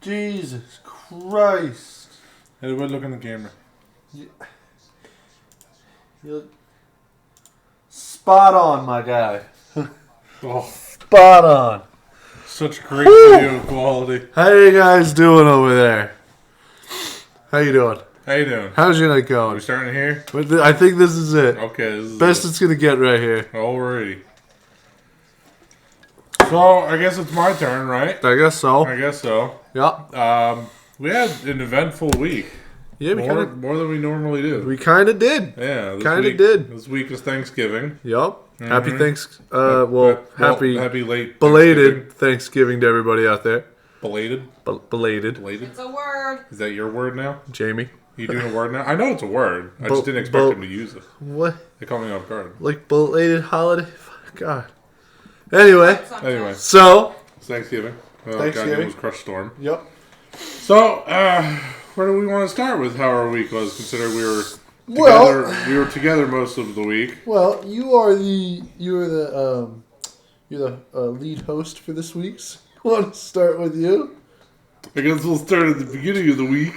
Jesus Christ. Everybody look in the camera. You look spot on, my guy. Oh, Spot on. such great video quality. How you guys doing over there? How you doing? How you doing? How's your night Are going? we starting here? I think this is it. Okay, this is Best it's gonna get right here. Alrighty. So, I guess it's my turn, right? I guess so. I guess so. Yeah. We had an eventful week. Yeah, we more than we normally do. We kind of did. Yeah, Kind of did. This week is Thanksgiving. Yup. Mm-hmm. Happy happy late belated Thanksgiving to everybody out there. Belated? Belated. Belated? It's a word. Is that your word now? Jamie. You doing a word now? I know it's a word. I just didn't expect him to use it. What? They caught me off guard. Like belated holiday? God. Anyway. Anyway, So. it's Thanksgiving. Oh, Thanksgiving. God, it was Crush Storm. Yep. So, where do we want to start with how our week was, considering we were together, Well, we were together most of the week. Well, you're the lead host for this week's. Want to start with you? I guess we'll start at the beginning of the week.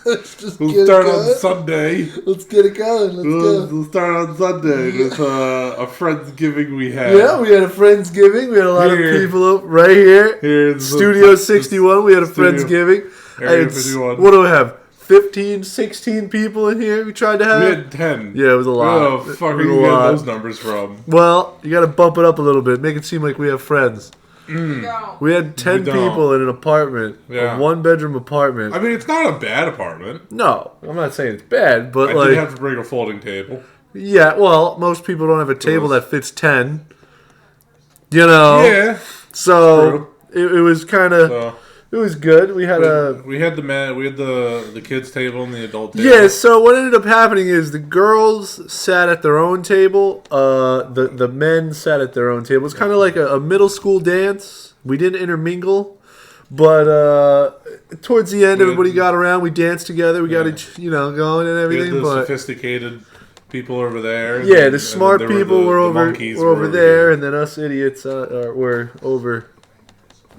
Let's just We'll get start it on going. Sunday. Let's get it going. Let's go. We'll start on Sunday with a Friendsgiving we had. Yeah, we had a Friendsgiving. We had a lot Here. of people up right here. Here in Studio 61, we had a Friendsgiving. Area It's- 51. What do we have? 15, 16 people in here we tried to have? We had 10. Yeah, it was a lot. Where the fuck It are was you a getting lot. those numbers from? Well, you got to bump it up a little bit. Make it seem like we have friends. No. We had 10 We don't. people in an apartment. Yeah. A one-bedroom apartment. I mean, it's not a bad apartment. No, I'm not saying it's bad, but I like... did have to bring a folding table. Yeah, well, most people don't have a table that fits 10. You know? Yeah. So, it was kind of... So, It was good. We had we had the kids table and the adult table. Yeah, so what ended up happening is the girls sat at their own table. The men sat at their own table. It was kind of like a middle school dance. We didn't intermingle. But towards the end, everybody got around. We danced together. We got each, going and We everything. had the But sophisticated people over there. yeah, and the smart there people the were over monkeys there, here. and then us idiots were over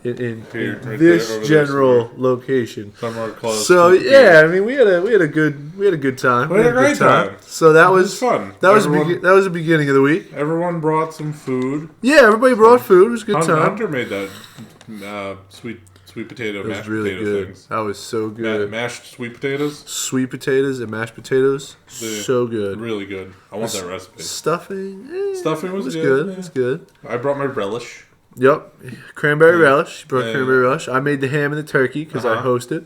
in Here, right this there, over there general location. Somewhere close. So to the yeah, beach. I mean we had a good time. We had a great time. So that It was fun. That was Everyone- that was the beginning of the week. Everyone brought some food. Yeah, everybody brought food. It was a good time. Hunter made that sweet potato It was mashed really potato good. things. That was so good. Mashed sweet potatoes, Sweet potatoes and mashed potatoes, so good. really good. I want that recipe. Stuffing, Stuffing was good. good, It was good. I brought my relish. Yep, cranberry Yeah. relish. You brought Yeah. cranberry relish. I made the ham and the turkey because I Uh-huh. hosted.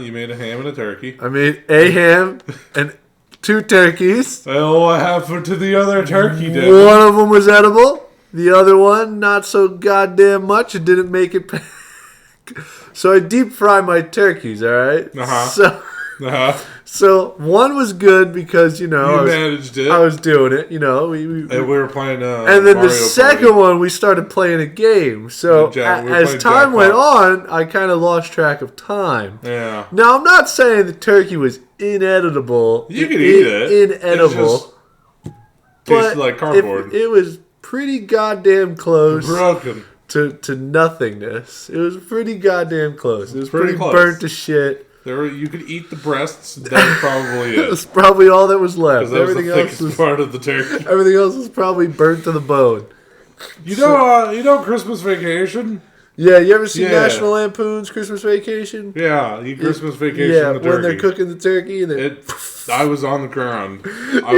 You made a ham and a turkey. I made a ham and 2 turkeys. Oh, what happened to the other turkey, Devin? One of them was edible. The other one, not so goddamn much. It didn't make it back. So I deep fry my turkeys, all right? Uh-huh. So one was good because, You managed it. I was doing it, we and we were playing and then Mario the second Party. one, we started playing a game. So Yeah, we were as playing time went jackpot. on, I kind of lost track of time. Yeah. Now, I'm not saying the turkey was inedible. You could eat it. Inedible. Tasted like cardboard. It was pretty goddamn close Broken. to nothingness. It was pretty goddamn close. It was Pretty pretty close. burnt to shit. You could eat the breasts. That's probably it. That's probably all that was left. Because that was the Everything else thickest was part of the turkey. everything else was probably burnt to the bone. You know Christmas Vacation? Yeah, you ever see Yeah. National Lampoon's Christmas Vacation? Yeah, Christmas Vacation. Yeah, the turkey. when they're cooking the turkey and they're I was on the ground. You I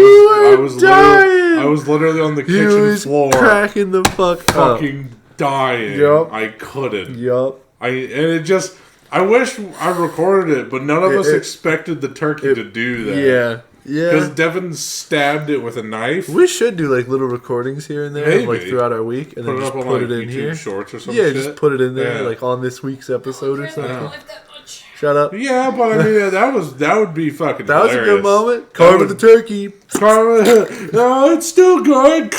were was dying. I was literally on the he kitchen was floor, cracking the fuck up. fucking dying. Yup. I couldn't. Yup. I wish I recorded it, but none of us It- expected the turkey to do that. Yeah. Because Yeah. Devin stabbed it with a knife. We should do like little recordings here and there, Maybe. like throughout our week, and Put then it just up on put like it in YouTube here. Shorts or some Yeah, shit. just put it in there, Yeah. like on this week's episode or something. Don't lift that much. Shut up. Yeah, but I mean that would be fucking. That was a hilarious. good moment. Carving the turkey. No, it's still good.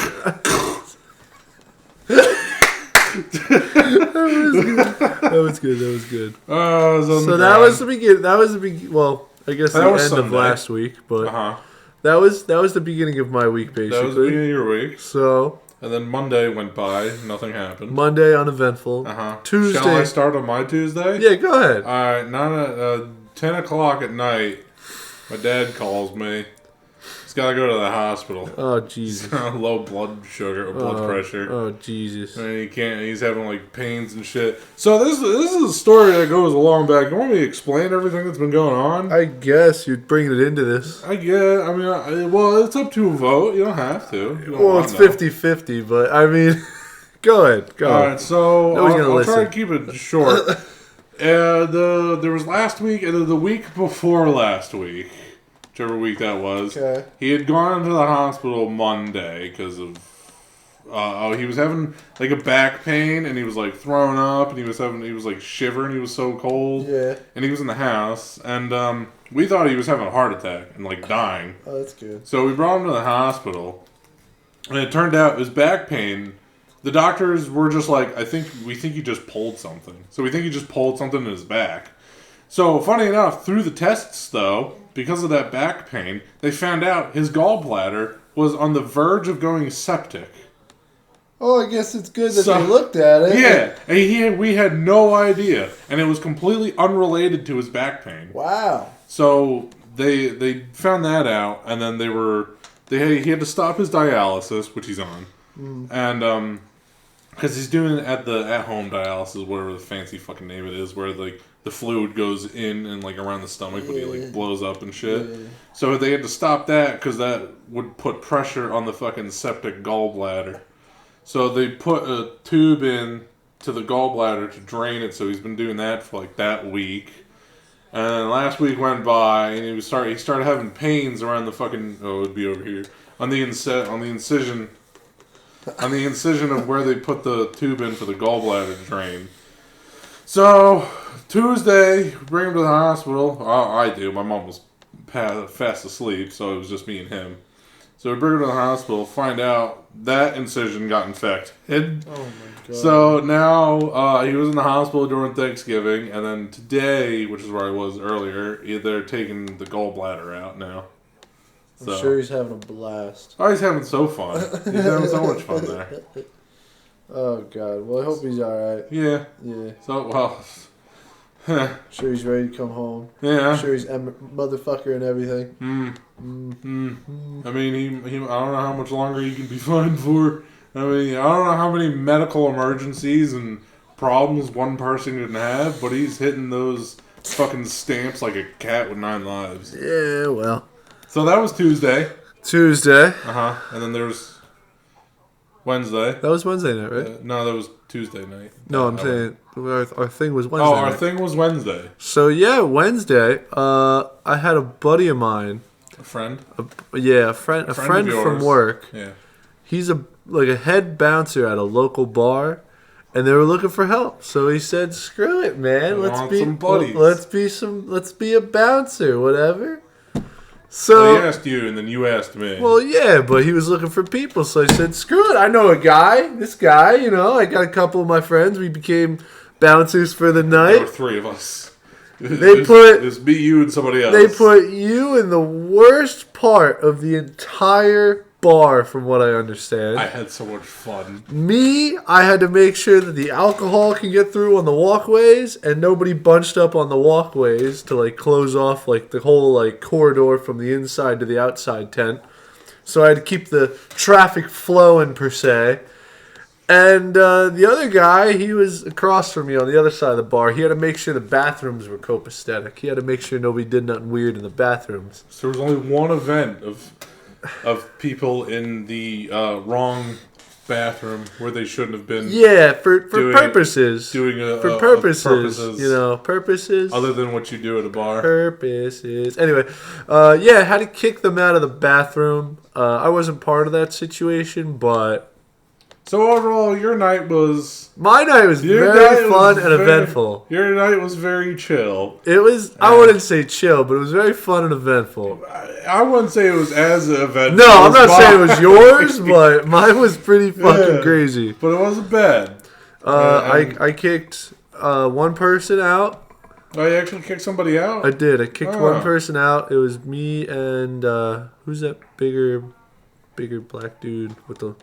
That was good. That was good. So that was the beginning. That was the beginning. Well, I guess That the end was of Sunday. last week, but Uh huh. that was the beginning of my week That was the basically. beginning of your week. So And then Monday went by. Nothing happened. Monday uneventful. Tuesday. Shall I start on my Tuesday? Yeah, go ahead. Alright, 10 o'clock at night, my dad calls me. He's got to go to the hospital. Oh, Jesus. Low blood sugar, blood pressure. Oh, Jesus. And he can't, he's having like pains and shit. So this is a story that goes a long back. You want me to explain everything that's been going on? I guess you're bringing it into this. I guess. I mean, well, it's up to a vote. You don't have to. Well, it's 50-50, but I mean, go ahead. Go Alright, so I'll try listen. to keep it short. There was last week and the week before last week, whichever week that was. Okay. He had gone into the hospital Monday because of he was having like a back pain and he was like throwing up and he was like shivering. He was so cold. Yeah. And he was in the house and we thought he was having a heart attack and like dying. Oh, that's good. So we brought him to the hospital and it turned out it was back pain. The doctors were just like, we think he just pulled something. So we think he just pulled something in his back. So, funny enough, through the tests, though, because of that back pain, they found out his gallbladder was on the verge of going septic. Oh, I guess it's good that they looked at it. Yeah, and we had no idea. And it was completely unrelated to his back pain. Wow. So, they found that out, and then he had to stop his dialysis, which he's on. And, because he's doing it at home dialysis, whatever the fancy fucking name it is, where like the fluid goes in and like around the stomach, but he like blows up and shit. Yeah. So they had to stop that because that would put pressure on the fucking septic gallbladder. So they put a tube in to the gallbladder to drain it. So he's been doing that for like that week. And then last week went by and he started having pains around the fucking it would be over here on the incision. On the incision of where they put the tube in for the gallbladder to drain. So, Tuesday, bring him to the hospital. I do. My mom was fast asleep, so it was just me and him. So we bring him to the hospital, find out that incision got infected. Oh my God. So now he was in the hospital during Thanksgiving, and then today, which is where I was earlier, they're taking the gallbladder out now. I'm sure he's having a blast. Oh, he's having so fun. He's having so much fun there. Oh, God. Well, I hope he's alright. Yeah. Yeah. So, well... Sure he's ready to come home. Yeah. I'm sure he's motherfucker and everything. I mean, he. I don't know how much longer he can be fined for. I mean, I don't know how many medical emergencies and problems one person can have, but he's hitting those fucking stamps like a cat with 9 lives. Yeah, well... So that was Tuesday. And then there was Wednesday. That was Wednesday night, right? No, that was Tuesday night. No, I'm saying our thing was Wednesday. Oh, our thing was Wednesday. So yeah, Wednesday. I had a buddy of mine. A friend. A friend from work. Yeah. He's a head bouncer at a local bar, and they were looking for help. So he said, "Screw it, man. Let's be some buddies. Let's be a bouncer, whatever." So he asked you, and then you asked me. Well, yeah, but he was looking for people, so I said, "Screw it! I know a guy. This guy, I got a couple of my friends. We became bouncers for the night. There were 3 of us. It's me, you, and somebody else. They put you in the worst part of the entire bar, from what I understand. I had so much fun. Me, I had to make sure that the alcohol can get through on the walkways, and nobody bunched up on the walkways to close off the whole corridor from the inside to the outside tent. So I had to keep the traffic flowing per se. And the other guy, he was across from me on the other side of the bar. He had to make sure the bathrooms were copacetic. He had to make sure nobody did nothing weird in the bathrooms. So there was only one event of people in the wrong bathroom where they shouldn't have been. Yeah, for purposes. Purposes. Purposes. Other than what you do at a bar. Purposes. Anyway, I had to kick them out of the bathroom. I wasn't part of that situation, but... So overall, your night was... My night was very fun and eventful. Your night was very chill. It was... I wouldn't say chill, but it was very fun and eventful. I wouldn't say it was as eventful. No, I'm not saying it was yours, but mine was pretty fucking crazy. But it wasn't bad. I kicked one person out. Oh, you actually kicked somebody out? I did. I kicked one person out. It was me and... who's that bigger black dude with the...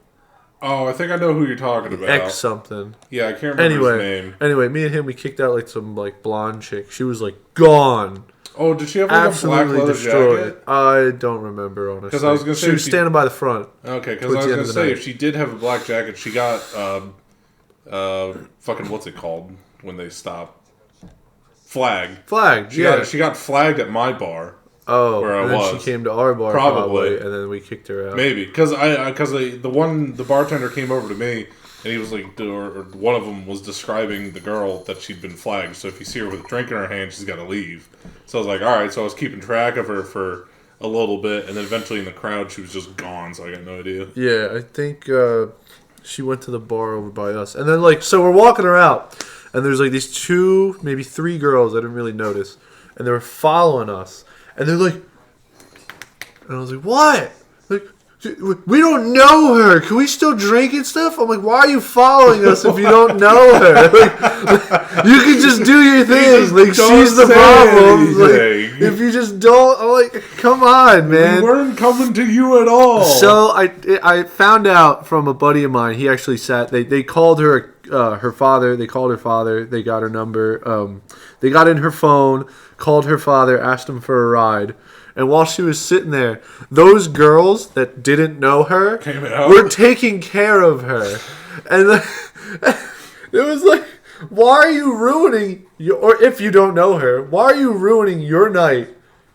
Oh, I think I know who you're talking about. X something. Yeah, I can't remember his name. Anyway, me and him, we kicked out like some like blonde chick. She was like gone. Oh, did she have like Absolutely a black leather destroyed. jacket? I don't remember, honestly. Because I was going to say... She was standing by the front. Okay, because I was going to say, if she did have a black jacket, she got, fucking, what's it called when they stop? Flagged. Flagged, yeah. She got flagged at my bar. Oh, where and then she came to our bar probably, and then we kicked her out. Maybe, because the bartender came over to me, and he was like, or one of them was describing the girl that she'd been flagged. So if you see her with a drink in her hand, she's got to leave. So I was like, all right. So I was keeping track of her for a little bit, and then eventually in the crowd, she was just gone. So I got no idea. Yeah, I think she went to the bar over by us, and then so we're walking her out, and there's like these 2, maybe 3 girls I didn't really notice, and they were following us, and they're like, and I was like, what? Like, we don't know her. Can we still drink and stuff? I'm like, why are you following us if you don't know her? Like, you can just do your thing. Like, she's the problem. Like, if you just don't, I'm like, come on, man. We weren't coming to you at all. So I found out from a buddy of mine. He actually sat. They called her her father. They called her father. They got her number. They got in her phone. Called her father. Asked him for a ride. And while she was sitting there, those girls that didn't know her were taking care of her. And it was like, why are you ruining or if you don't know her, why are you ruining your night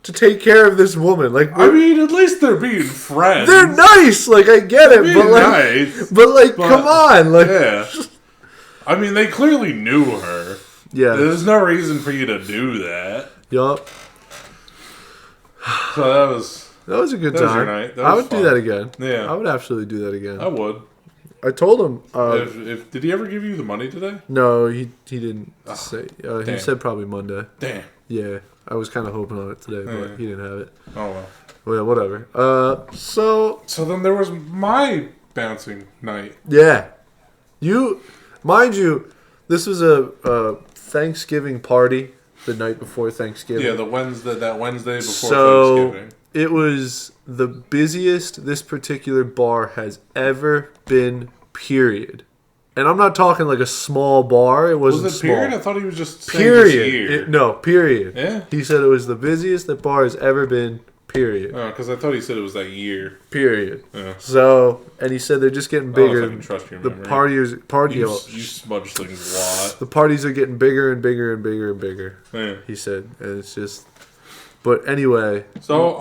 to take care of this woman? Like, I mean, at least they're being friends. They're nice. Like, I get it, but come on, like, yeah. I mean, they clearly knew her. Yeah. There's no reason for you to do that. Yup. So that was a good time. Was your night. I would do that again. Yeah, I would absolutely do that again. I would. I told him. If did he ever give you the money today? No, he didn't say. He said probably Monday. Damn. Yeah, I was kind of hoping on it today, but he didn't have it. Oh well. Well, whatever. So then there was my bouncing night. Yeah, mind you, this was a Thanksgiving party. The night before Thanksgiving. Yeah, that Wednesday before Thanksgiving. It was the busiest this particular bar has ever been, period. And I'm not talking like a small bar. It wasn't was it small. Period? I thought he was just saying period. No, period. Yeah? He said it was the busiest the bar has ever been, period. Oh, because I thought he said it was that year. Period. Yeah. So, and he said they're just getting bigger. I don't know if I can trust your memory. You smudge things a lot. The parties are getting bigger and bigger and bigger and bigger. Yeah. He said, and it's just. But anyway. So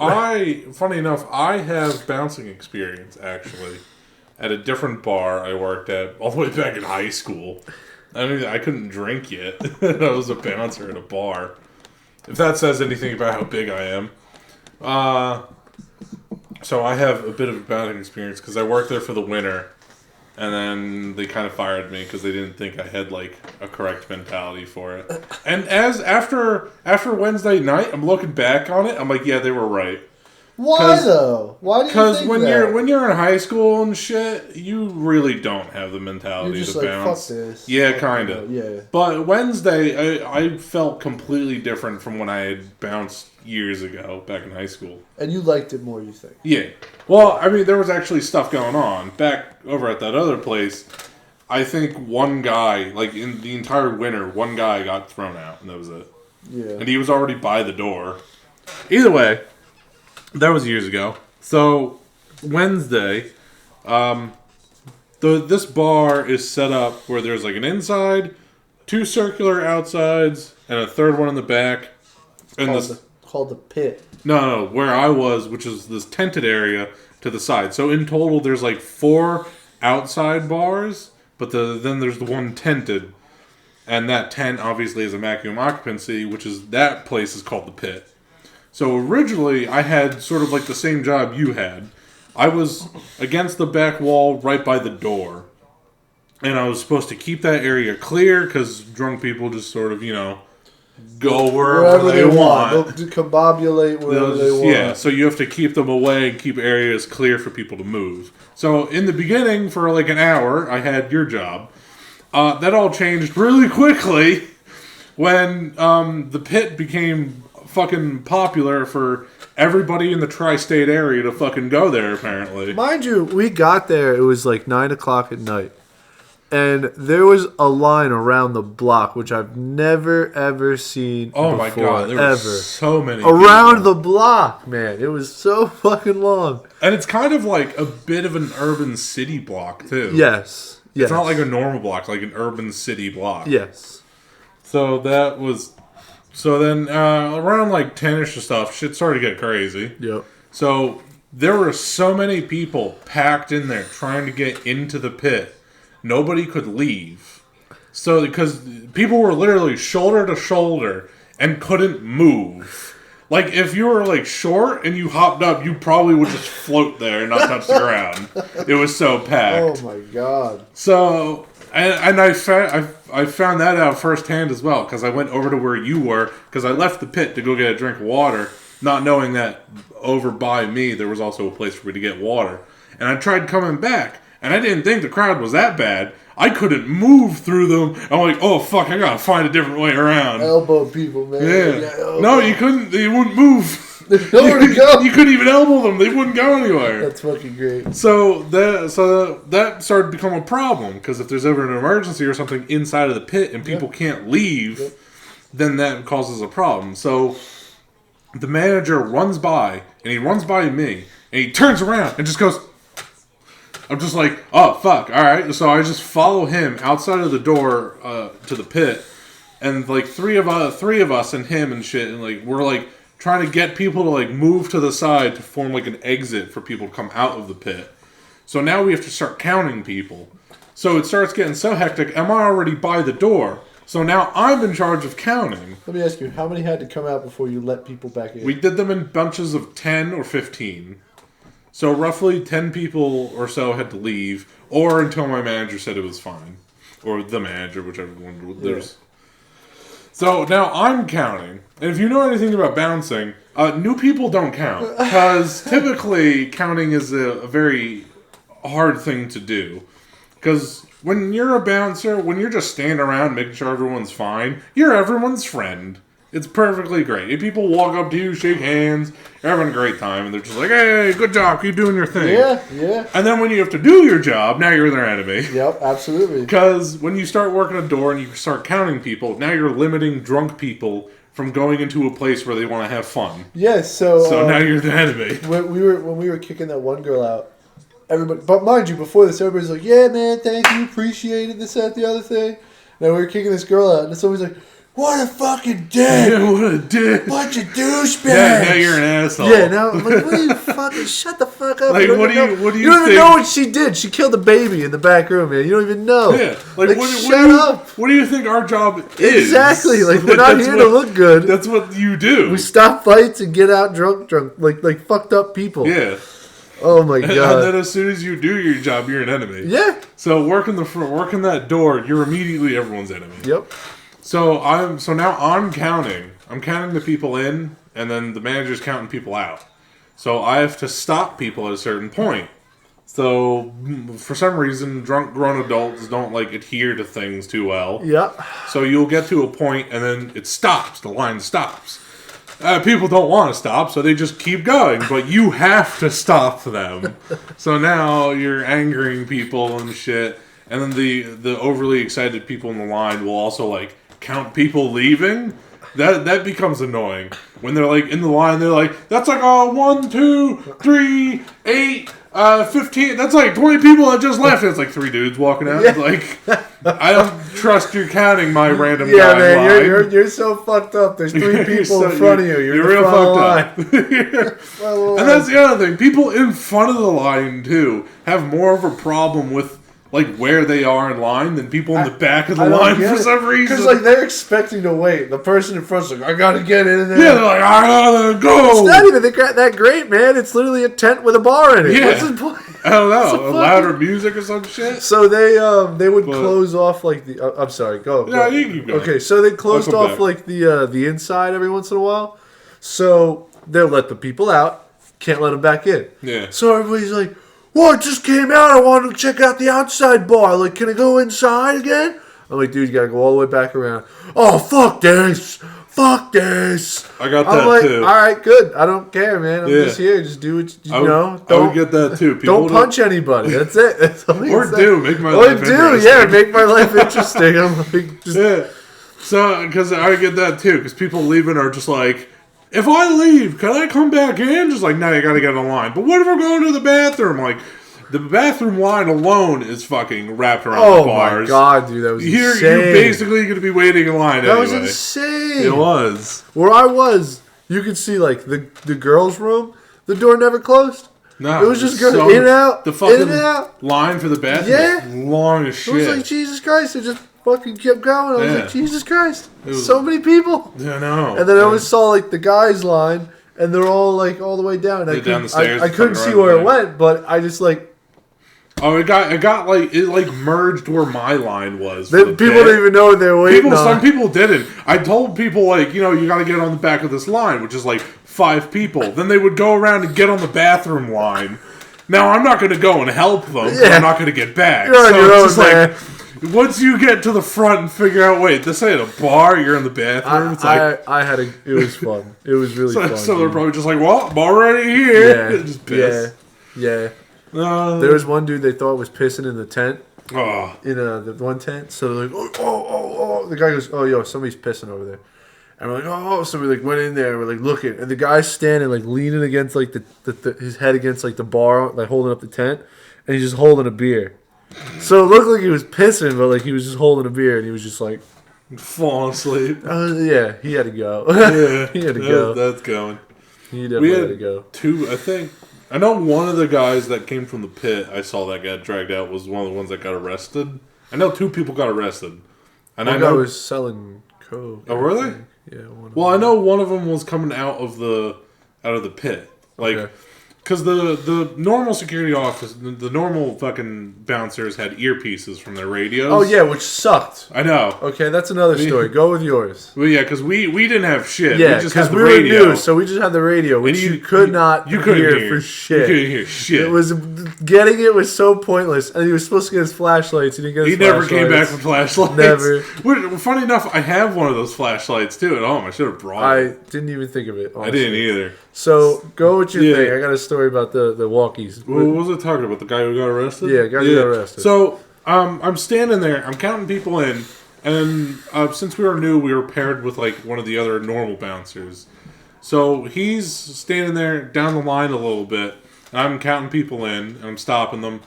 funny enough, I have bouncing experience actually at a different bar I worked at all the way back in high school. I mean, I couldn't drink yet. I was a bouncer at a bar. If that says anything about how big I am. So I have a bit of a bouncing experience because I worked there for the winter, and then they kind of fired me because they didn't think I had like a correct mentality for it. And after Wednesday night, I'm looking back on it, I'm like, yeah, they were right. Why though? Why do you think that? Because when you're in high school and shit, you really don't have the mentality you're just to like, bounce. Fuck this. Yeah, kind of. Yeah. But Wednesday, I felt completely different from when I had bounced years ago back in high school. And you liked it more, you think? Yeah. Well, I mean, there was actually stuff going on back over at that other place. I think one guy, like in the entire winter, one guy got thrown out, and that was it. Yeah. And he was already by the door. Either way. That was years ago. So, Wednesday, this bar is set up where there's like an inside, 2 circular outsides, and a third one in the back. And called the pit. No, where I was, which is this tented area to the side. So in total, there's like 4 outside bars, but then there's the one tented. And that tent obviously is a maximum occupancy, that place is called the pit. So originally, I had sort of like the same job you had. I was against the back wall right by the door. And I was supposed to keep that area clear because drunk people just sort of, go wherever they want. They'll combobulate wherever they want. Yeah, so you have to keep them away and keep areas clear for people to move. So in the beginning, for like an hour, I had your job. That all changed really quickly when the pit became fucking popular for everybody in the tri-state area to fucking go there, apparently. Mind you, we got there, it was like 9 o'clock at night. And there was a line around the block, which I've never, ever seen before. My God, there were so many around people. the block, man. It was so fucking long. And it's kind of like a bit of an urban city block, too. Yes. It's not like a normal block, like an urban city block. Yes. So that was... So then, around like 10-ish and stuff, shit started to get crazy. Yep. So there were so many people packed in there trying to get into the pit. Nobody could leave. So, because people were literally shoulder to shoulder and couldn't move. Like, if you were, like, short and you hopped up, you probably would just float there and not touch the ground. It was so packed. Oh, my God. So, and I found that out firsthand as well, because I went over to where you were, because I left the pit to go get a drink of water, not knowing that over by me there was also a place for me to get water. And I tried coming back. And I didn't think the crowd was that bad. I couldn't move through them. I'm like, oh, fuck, I gotta find a different way around. Elbow people, man. Yeah. No, you couldn't. They wouldn't move. There's nowhere to go. You couldn't even elbow them. They wouldn't go anywhere. That's fucking great. So that started to become a problem. Because if there's ever an emergency or something inside of the pit and people can't leave, then that causes a problem. So the manager runs by, and he runs by me, and he turns around and just goes... I'm just like, oh, fuck, alright. So I just follow him outside of the door to the pit. And, like, three of us and him and shit. And, like, we're, like, trying to get people to, like, move to the side to form, like, an exit for people to come out of the pit. So now we have to start counting people. So it starts getting so hectic. I'm already by the door. So now I'm in charge of counting. Let me ask you, how many had to come out before you let people back in? We did them in bunches of 10 or 15. So roughly 10 people or so had to leave, or until my manager said it was fine. Or the manager, whichever one. There's. So now I'm counting. And if you know anything about bouncing, new people don't count. Because typically counting is a very hard thing to do. Because when you're a bouncer, when you're just standing around making sure everyone's fine, you're everyone's friend. It's perfectly great. If people walk up to you, shake hands, you're having a great time, and they're just like, hey, good job, keep doing your thing. Yeah. And then when you have to do your job, now you're their enemy. Yep, absolutely. Because when you start working a door and you start counting people, now you're limiting drunk people from going into a place where they want to have fun. Yes, so now you're the enemy. When we were kicking that one girl out, everybody, but mind you, before this, everybody's like, yeah, man, thank you, appreciated this, that, the other thing. Now we were kicking this girl out, and somebody's like, what a fucking dick! Yeah, what a dick! Bunch of douchebags! Yeah, now you're an asshole. Yeah, now I'm like, what are you fucking shut the fuck up? Like, what do you You don't even know what she did. She killed a baby in the back room, man. You don't even know. Yeah, like shut up. What do you think our job is? Exactly. Like, we're not here to look good. That's what you do. We stop fights and get out drunk, like fucked up people. Yeah. Oh my god. And then as soon as you do your job, you're an enemy. Yeah. So working that door, you're immediately everyone's enemy. Yep. So now I'm counting. I'm counting the people in, and then the manager's counting people out. So I have to stop people at a certain point. So for some reason, drunk grown adults don't like adhere to things too well. Yeah. So you'll get to a point, and then it stops. The line stops. People don't want to stop, so they just keep going. But you have to stop them. So now you're angering people and shit. And then the overly excited people in the line will also like count people leaving. That becomes annoying when they're like in the line. They're like, that's like 1, 2, 3, 8, 15. That's like 20 people that just left. It's like 3 dudes walking out. Yeah. Like, I don't trust you counting my random guy. Yeah, man, line. you're so fucked up. There's 3 people So in front of you. You're real fucked fucked up. And that's the other thing. People in front of the line too have more of a problem with like where they are in line than people in the back of the line for some reason. Because like they're expecting to wait. The person in front's like, I gotta get in there. Yeah, they're like, I gotta go. It's not even that great, man. It's literally a tent with a bar in it. Yeah. What's the point? I don't know, louder music or some shit. So they would close off like the. I'm sorry, go. Yeah, you can go. Okay, so they closed off back. like the inside every once in a while. So they'll let the people out, can't let them back in. Yeah. So everybody's like, "Well, I just came out. I wanted to check out the outside bar. Like, can I go inside again?" I'm like, "Dude, you gotta go all the way back around." "Oh, fuck this. fuck this. I got I'm that like, too. all right, good. I don't care, man. I'm just here. Just do what you know. I would get that too. Don't punch anybody. That's it. That's all Or make my life interesting. make my life interesting. I'm like, just... Yeah. So, because I get that too, because people leaving are just like, if I leave, can I come back in? Just like, no, you gotta get in line. But what if we're going to the bathroom? Like, the bathroom line alone is fucking wrapped around the bars. Oh my god, dude, that was insane. You're basically going to be waiting in line That anyway. was insane. It was. Where I was, you could see, like, the girls' room, the door never closed. No, it was just going in and out, the fucking in and out. line for the bathroom was long as shit. It was like, Jesus Christ, it just fucking kept going. I was like, Jesus Christ, so many people. I know. And then I always saw, like, the guys' line, and they're all, like, all the way down. Down the stairs. I couldn't see where it went, but I just, like... Oh, it merged where my line was. People didn't even know what they were waiting on. Some people didn't. I told people, like, you got to get on the back of this line, which is like 5 people. Then they would go around and get on the bathroom line. Now, I'm not going to go and help them. I'm not going to get back. You're on your own, man. Like, once you get to the front and figure out, wait, this ain't a bar, you're in the bathroom. It was fun. It was really fun. So they're probably just like, well, I'm already here. Yeah, just piss. Yeah. There was one dude they thought was pissing in the tent. Oh. In the one tent. So they're like, oh. The guy goes, oh, yo, somebody's pissing over there. And we're like, oh. So we like went in there. We're like looking. And the guy's standing like leaning against like his head against like the bar, like holding up the tent. And he's just holding a beer. So it looked like he was pissing, but like he was just holding a beer. And he was just like... falling asleep. Yeah, he had to go. Yeah. He had to go. That's going. He definitely had to go. 2, I think... I know one of the guys that came from the pit, I saw that got dragged out, was one of the ones that got arrested. I know 2 people got arrested. And I know was selling coke. Oh, were they? Yeah. I know one of them was coming out of the pit. Like, because the normal security office, the normal fucking bouncers had earpieces from their radios. Oh, yeah, which sucked. I know. Okay, that's another story. Go with yours. Well, yeah, because we didn't have shit. Yeah, we just had the we radio. were new, so we just had the radio, which you could not hear for shit. You couldn't hear shit. It was getting it was so pointless, and he was supposed to get his flashlights. He didn't get his flashlights. He never came back with flashlights. Never. Funny enough, I have one of those flashlights too at home. I should have brought it. I didn't even think of it. Honestly. I didn't either. So go with your thing. I got a story about the walkies. What was it talking about? The guy who got arrested? Yeah, guy who got arrested. So I'm standing there. I'm counting people in, and since we were new, we were paired with like one of the other normal bouncers. So he's standing there down the line a little bit, and I'm counting people in, and I'm stopping them.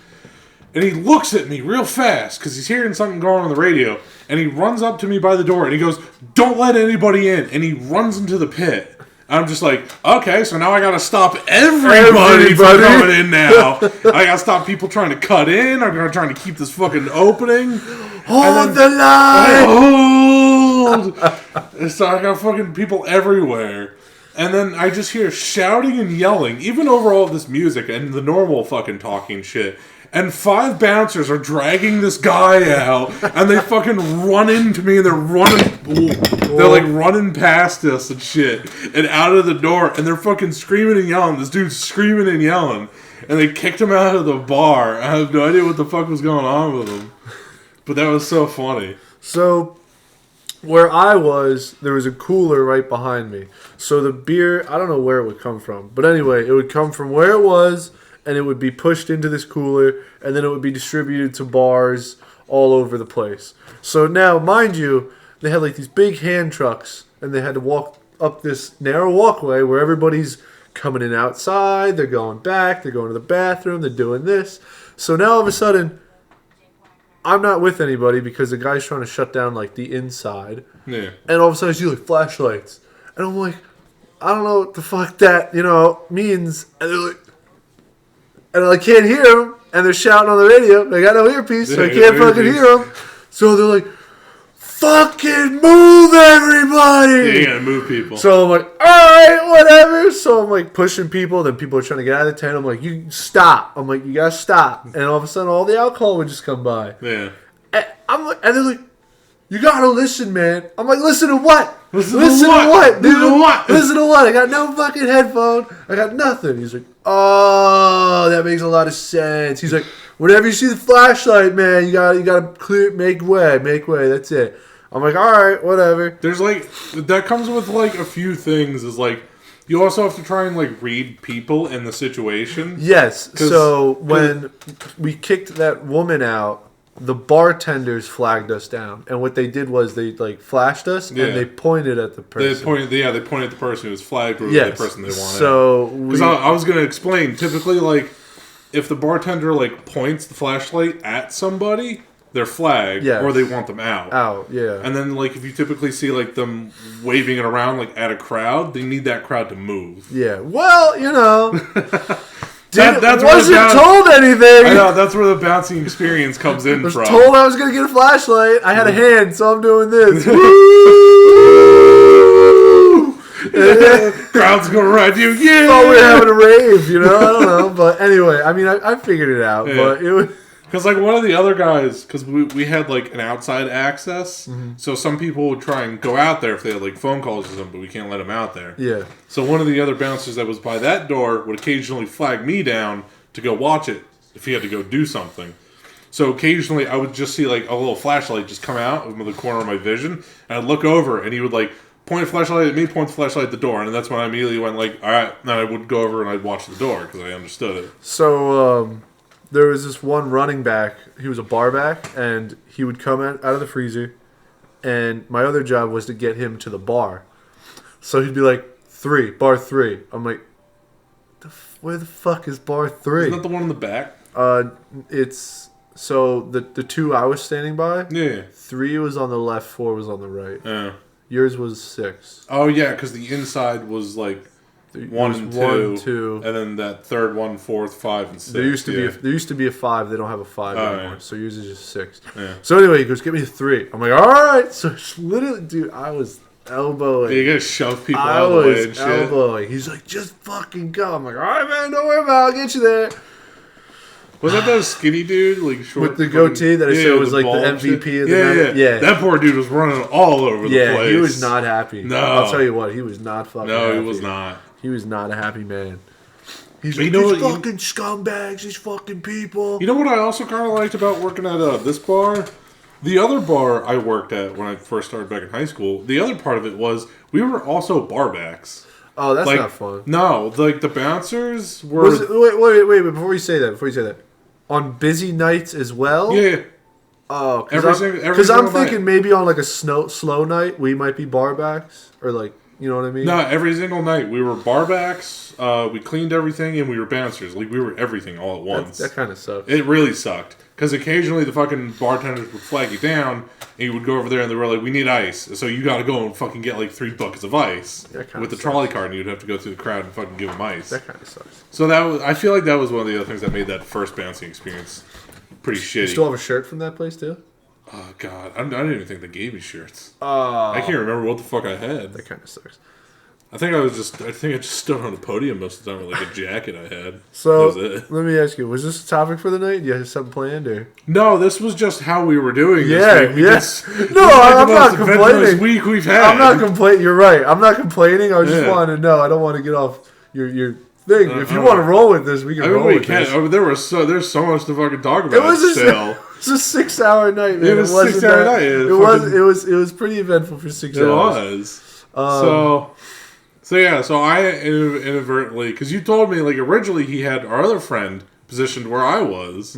And he looks at me real fast because he's hearing something going on the radio, and he runs up to me by the door, and he goes, "Don't let anybody in," and he runs into the pit. I'm just like, okay, so now I gotta stop everybody from coming in now. I gotta stop people trying to cut in. I'm trying to keep this fucking opening. Hold the line! Hold! So I got fucking people everywhere. And then I just hear shouting and yelling, even over all this music and the normal fucking talking shit. And 5 bouncers are dragging this guy out, and they fucking run into me, and they're like running past us and shit, and out of the door, and they're fucking screaming and yelling. This dude's screaming and yelling, and they kicked him out of the bar. I have no idea what the fuck was going on with him, but that was so funny. So, where I was, there was a cooler right behind me. So the beer, I don't know where it would come from, but anyway, it would come from where it was, and it would be pushed into this cooler, and then it would be distributed to bars all over the place. So now, mind you, they had like these big hand trucks, and they had to walk up this narrow walkway where everybody's coming in outside, they're going back, they're going to the bathroom, they're doing this. So now all of a sudden, I'm not with anybody because the guy's trying to shut down like the inside. Yeah. And all of a sudden I see like flashlights. And I'm like, I don't know what the fuck that, means. And they're like, and I can't hear them, and they're shouting on the radio. They got no earpiece, so I can't fucking hear them. So they're like, fucking move, everybody! Yeah, you gotta move people. So I'm like, alright, whatever. So I'm like pushing people, then people are trying to get out of the tent. I'm like, you stop. I'm like, you gotta stop. And all of a sudden, all the alcohol would just come by. Yeah. And they're like, you gotta listen, man. I'm like, listen to what? Listen to what? Listen to what? I got no fucking headphone. I got nothing. He's like, oh, that makes a lot of sense. He's like, whenever you see the flashlight, man, you gotta make way. That's it. I'm like, all right, whatever. There's like that comes with like a few things. Is like you also have to try and like read people in the situation. Yes. So when we kicked that woman out, the bartenders flagged us down, and what they did was they like flashed us and they pointed at the person. They pointed at the person who was flagged or the person they wanted. So because I was going to explain. Typically, like if the bartender like points the flashlight at somebody, they're flagged or they want them out. Out, yeah. And then like if you typically see like them waving it around like at a crowd, they need that crowd to move. Yeah. Well, you know. That's wasn't told anything. I know, that's where the bouncing experience comes in was from. Told I was going to get a flashlight. I had a hand, so I'm doing this. Crowd's going around you. Yeah. Oh, we're having a rave, you know? I don't know. But anyway, I mean, I figured it out. Yeah. But it was... Because, like, one of the other guys, because we had, like, an outside access, so some people would try and go out there if they had, like, phone calls or something, but we can't let them out there. Yeah. So one of the other bouncers that was by that door would occasionally flag me down to go watch it if he had to go do something. So occasionally I would just see, like, a little flashlight just come out of the corner of my vision, and I'd look over, and he would, like, point a flashlight at me, point the flashlight at the door, and that's when I immediately went, like, all right, and I would go over and I'd watch the door, because I understood it. So, there was this one running back. He was a bar back, and he would come out of the freezer, and my other job was to get him to the bar. So he'd be like, bar 3. I'm like, where the fuck is bar 3? Isn't that the one in the back? It's, so the 2 I was standing by, Yeah. 3 was on the left, 4 was on the right. Yeah. Yours was 6. Oh, yeah, because the inside was like... 1 and 2, and then that third one, 4th, 5, and 6. There used to be a 5. They don't have a 5 anymore. Right. So yours is just 6. Yeah. So anyway, he goes, "Get me a 3." I'm like, "All right." So literally, dude, I was elbowing. You gotta shove people out of the way and shit. Elbowing. He's like, "Just fucking go." I'm like, "All right, man. Don't worry about it. I'll get you there." Was that skinny dude, like short with the goatee that I said was like the MVP of the night? Yeah. That poor dude was running all over the place. Yeah, he was not happy. No, I'll tell you what, he was not fucking. No, happy. He was not. He was not a happy man. He's like, these fucking scumbags, these fucking people. You know what I also kind of liked about working at this bar? The other bar I worked at when I first started back in high school, the other part of it was we were also barbacks. Oh, that's not fun. No, like the bouncers were... Wait, before you say that. On busy nights as well? Yeah. Oh, because I'm thinking maybe on like a slow night, we might be barbacks. Or like, you know what I mean? No, every single night. We were barbacks, we cleaned everything, and we were bouncers. Like, we were everything all at once. That kind of sucks. It really sucked. Because occasionally the fucking bartenders would flag you down, and you would go over there and they were like, "We need ice." So you gotta go and fucking get like 3 buckets of ice with the trolley cart, and you'd have to go through the crowd and fucking give them ice. That kind of sucks. So I feel like that was one of the other things that made that first bouncing experience pretty shitty. You still have a shirt from that place too? Oh god, I didn't even think they gave me shirts. I can't remember what the fuck I had. That kind of sucks. I think I just stood on the podium most of the time with like a jacket I had. So let me ask you: was this a topic for the night? Do you have something planned, or no? This was just how we were doing. Yeah, yes. No, I'm not complaining. Week we've had. I'm not complaining. You're right. I'm not complaining. I just wanted to know. I don't want to get off your thing. If you want to roll with this, we can roll with this. There's so much to fucking talk about. It was a 6-hour night, man. It was a 6-hour night. It was pretty eventful for 6 hours. It was. So I inadvertently, because you told me, like, originally he had our other friend positioned where I was,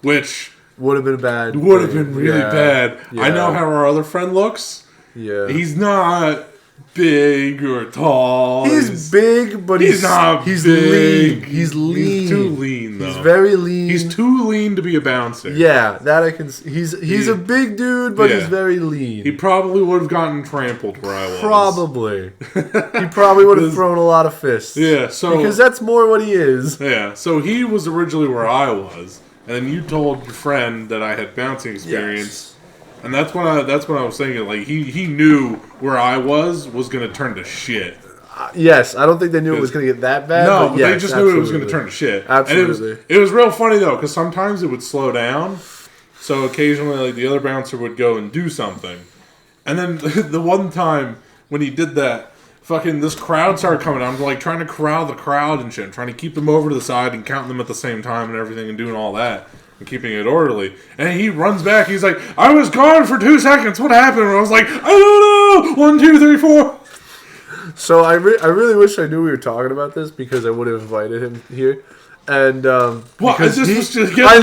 which would have been bad. Would have been really bad. Yeah. I know how our other friend looks. Yeah. He's not big or tall. He's big, but he's not big. Lean. He's lean. He's too lean, though. He's very lean. He's too lean to be a bouncer. Yeah, that I can see. He's a big dude, but he's very lean. He probably would have gotten trampled where I was. Probably. He probably would have thrown a lot of fists. Yeah, so... Because that's more what he is. Yeah, so he was originally where I was, and then you told your friend that I had bouncing experience. Yes. And that's when I was thinking, like, he knew where I was going to turn to shit. Yes, I don't think they knew it was going to get that bad. No, but they just knew it was going to turn to shit. Absolutely. And it was real funny, though, because sometimes it would slow down. So occasionally, like, the other bouncer would go and do something. And then the one time when he did that, fucking this crowd started coming out. I'm, like, trying to corral the crowd and shit. I'm trying to keep them over to the side and count them at the same time and everything and doing all that. and keeping it orderly. And he runs back. He's like, I was gone for 2 seconds. What happened? And I was like, I don't know. 1, 2, 3, 4. So I really wish I knew we were talking about this because I would have invited him here. And because I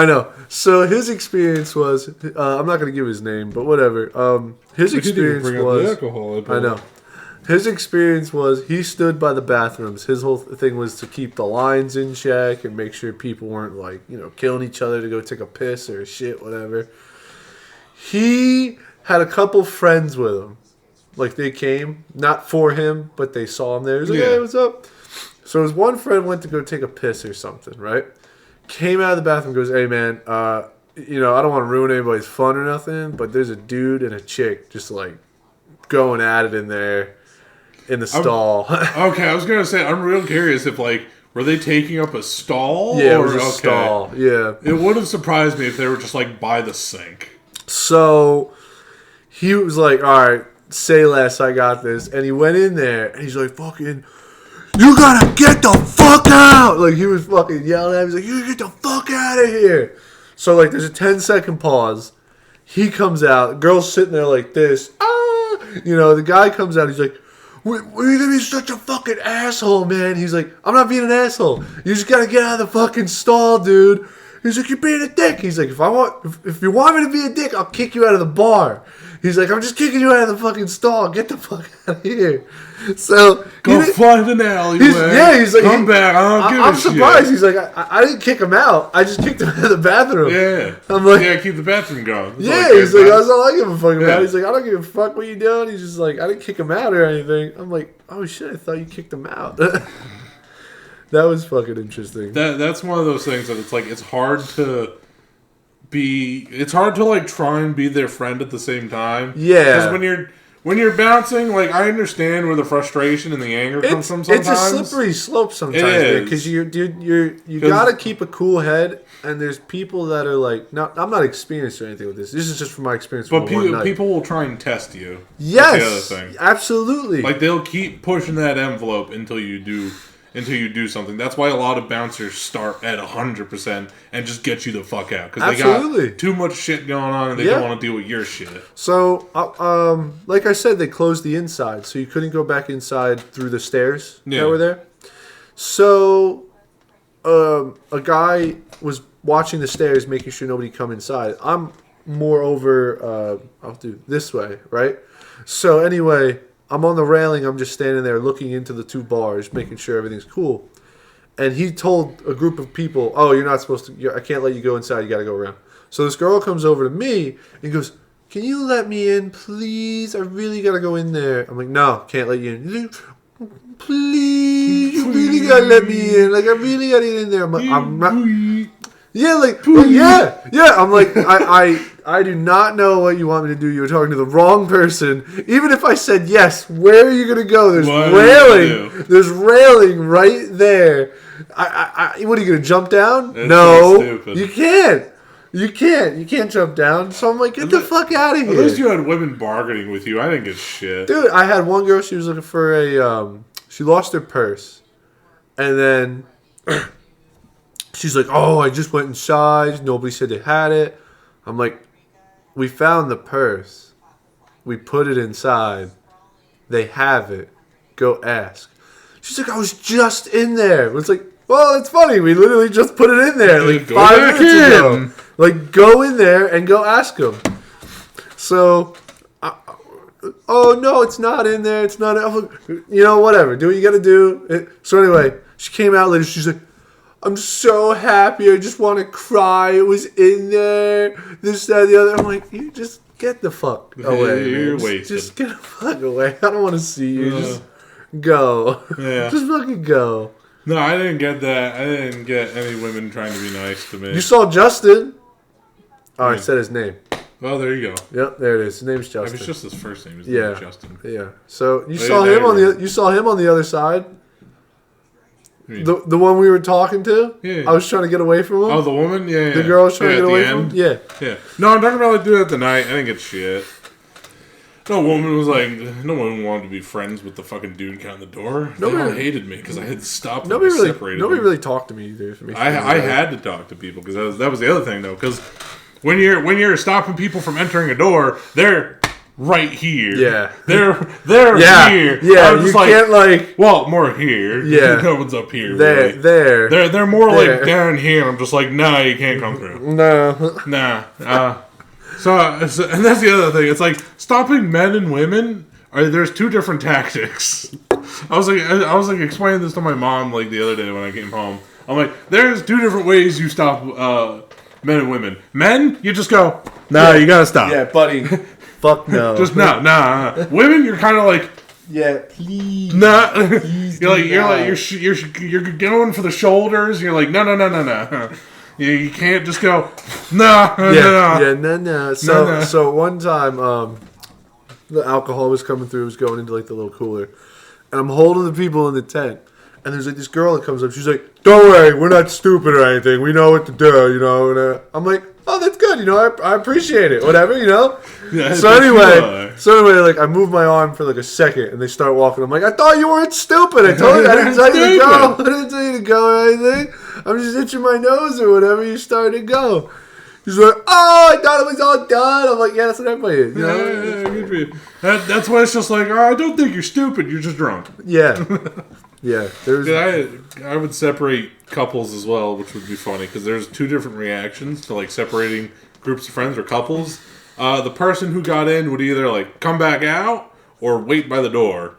know. So his experience was I'm not going to give his name, but whatever. His experience was alcohol, I know. His experience was he stood by the bathrooms. His whole thing was to keep the lines in check and make sure people weren't killing each other to go take a piss or shit, whatever. He had a couple friends with him. Like, they came, not for him, but they saw him there. He was like, hey, what's up? So his one friend went to go take a piss or something, right? Came out of the bathroom, goes, hey, man, I don't want to ruin anybody's fun or nothing, but there's a dude and a chick just, going at it in there in the stall. Okay, I was going to say, I'm real curious if, were they taking up a stall? Yeah, it was a stall, yeah. It would have surprised me if they were just, by the sink. So he was like, all right, say less, I got this. And he went in there, and he's like, fucking, you gotta get the fuck out! Like, he was fucking yelling at him. He's like, you get the fuck out of here! So, there's a 10-second pause. He comes out. The girl's sitting there like this. Ah! The guy comes out. He's like, what are you gonna be such a fucking asshole, man? He's like, I'm not being an asshole. You just gotta get out of the fucking stall, dude. He's like, you're being a dick. He's like, if you want me to be a dick, I'll kick you out of the bar. He's like, I'm just kicking you out of the fucking stall. Get the fuck out of here. So go find an alleyway. He's like, come back. I'm surprised. He's like, I didn't kick him out. I just kicked him out of the bathroom. Yeah. I'm like, keep the bathroom going. He's like, that's all I give a fuck about. He's like, I don't give a fuck what you doing. He's just like, I didn't kick him out or anything. I'm like, oh shit, I thought you kicked him out. That was fucking interesting. That's one of those things that it's hard to try and be their friend at the same time. Yeah. Because when you're bouncing, I understand where the frustration and the anger comes from sometimes. It's a slippery slope sometimes, because you gotta keep a cool head, and there's people that are I'm not experienced or anything with this. This is just from my experience. But people will try and test you. Yes, that's the other thing. Absolutely. They'll keep pushing that envelope until you do something. That's why a lot of bouncers start at 100% and just get you the fuck out. Because they got too much shit going on and they don't want to deal with your shit. So, like I said, they closed the inside. So you couldn't go back inside through the stairs that were there. So, a guy was watching the stairs, making sure nobody come inside. I'm more over, I'll do this way, right? So anyway, I'm on the railing. I'm just standing there looking into the two bars, making sure everything's cool. And he told a group of people, oh, you're not supposed to, I can't let you go inside. You got to go around. So this girl comes over to me and goes, can you let me in, please? I really got to go in there. I'm like, no, can't let you in. Please, you really got to let me in. I really got to get in there. I'm like, I'm not. Yeah, yeah. I'm like, I do not know what you want me to do. You're talking to the wrong person. Even if I said yes, where are you going to go? There's railing. There's railing right there. What are you going to jump down? No, you can't. You can't jump down. So I'm like, get the fuck out of here. At least you had women bargaining with you. I didn't get shit. Dude, I had one girl, she was looking for she lost her purse. And then she's like, oh, I just went inside. Nobody said they had it. I'm like, we found the purse. We put it inside. They have it. Go ask. She's like, I was just in there. It's like, well, it's funny. We literally just put it in there 5 minutes ago. Go in there and go ask them. So, oh, no, it's not in there. It's not. Whatever. Do what you got to do. So anyway, she came out later. She's like, I'm so happy. I just want to cry. It was in there. This, that, the other. I'm like, you just get the fuck away. You're man. wasted. Just get the fuck away. I don't want to see you. Just go. Yeah. Just fucking go. No, I didn't get that. I didn't get any women trying to be nice to me. You saw Justin. Oh, I said his name. Well, there you go. Yep, there it is. His name's Justin. It's just his first name. His name is Justin. Yeah. So you saw him on the other side. The one we were talking to? Yeah. I was trying to get away from him. Oh, the woman? Yeah. The girl was trying to get away from him? Yeah. Yeah. No, I'm talking about doing it at the night. I didn't get shit. No woman was like, no one wanted to be friends with the fucking dude counting the door. They all hated me because I had stopped them and separated Nobody them. really talked to me either. I had to talk to people because that was the other thing though. Because when you're stopping people from entering a door, they're right here. Yeah. They're Yeah. here. Yeah, I'm just you can't like... Well, more here. Yeah. No one's up here. There. Really. There. They're more there. like down here. I'm just like, nah, you can't come through. No. Nah. So, and that's the other thing. It's like stopping men and women. There's two different tactics. I was like explaining this to my mom like the other day when I came home. I'm like, there's two different ways you stop men and women. Men, you just go, nah, you gotta stop. Yeah, buddy. Fuck no. Just nah. Women, you're kind of like, yeah, please. nah. Please you're going for the shoulders. You're like, no. You can't just go, no. So one time, the alcohol was coming through. It was going into like the little cooler, and I'm holding the people in the tent. And there's like this girl that comes up. She's like, "Don't worry, we're not stupid or anything. We know what to do, you know." And I'm like, "Oh, that's good. You know, I appreciate it. Whatever, you know." Yeah, so anyway, like I move my arm for like a second, and they start walking. I'm like, "I thought you weren't stupid. I told you. I didn't tell you to go. I didn't tell you to go or anything. I'm just itching my nose or whatever. You started to go." He's like, "Oh, I thought it was all done." I'm like, "Yeah, that's what everybody is." You know? Yeah, that's why it's just like, oh, I don't think you're stupid. You're just drunk. Yeah. Yeah. I would separate couples as well, which would be funny because there's two different reactions to like separating groups of friends or couples. The person who got in would either like come back out or wait by the door.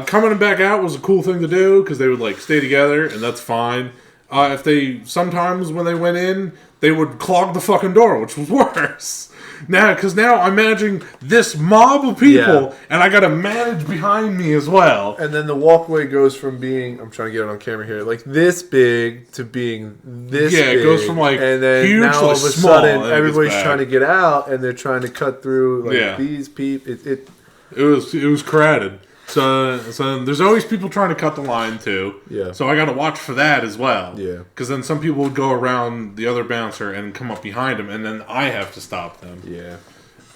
Coming back out was a cool thing to do because they would like stay together and that's fine. If they sometimes when they went in, they would clog the fucking door, which was worse. Because now I'm managing this mob of people, and I got to manage behind me as well. And then the walkway goes from being, I'm trying to get it on camera here, like this big to being this big. Yeah, it goes from like and then huge now to all of a small. sudden, everybody's trying to get out, and they're trying to cut through like these people. It was crowded. So there's always people trying to cut the line too. Yeah. So I got to watch for that as well. Yeah. Because then some people would go around the other bouncer and come up behind him, and then I have to stop them. Yeah.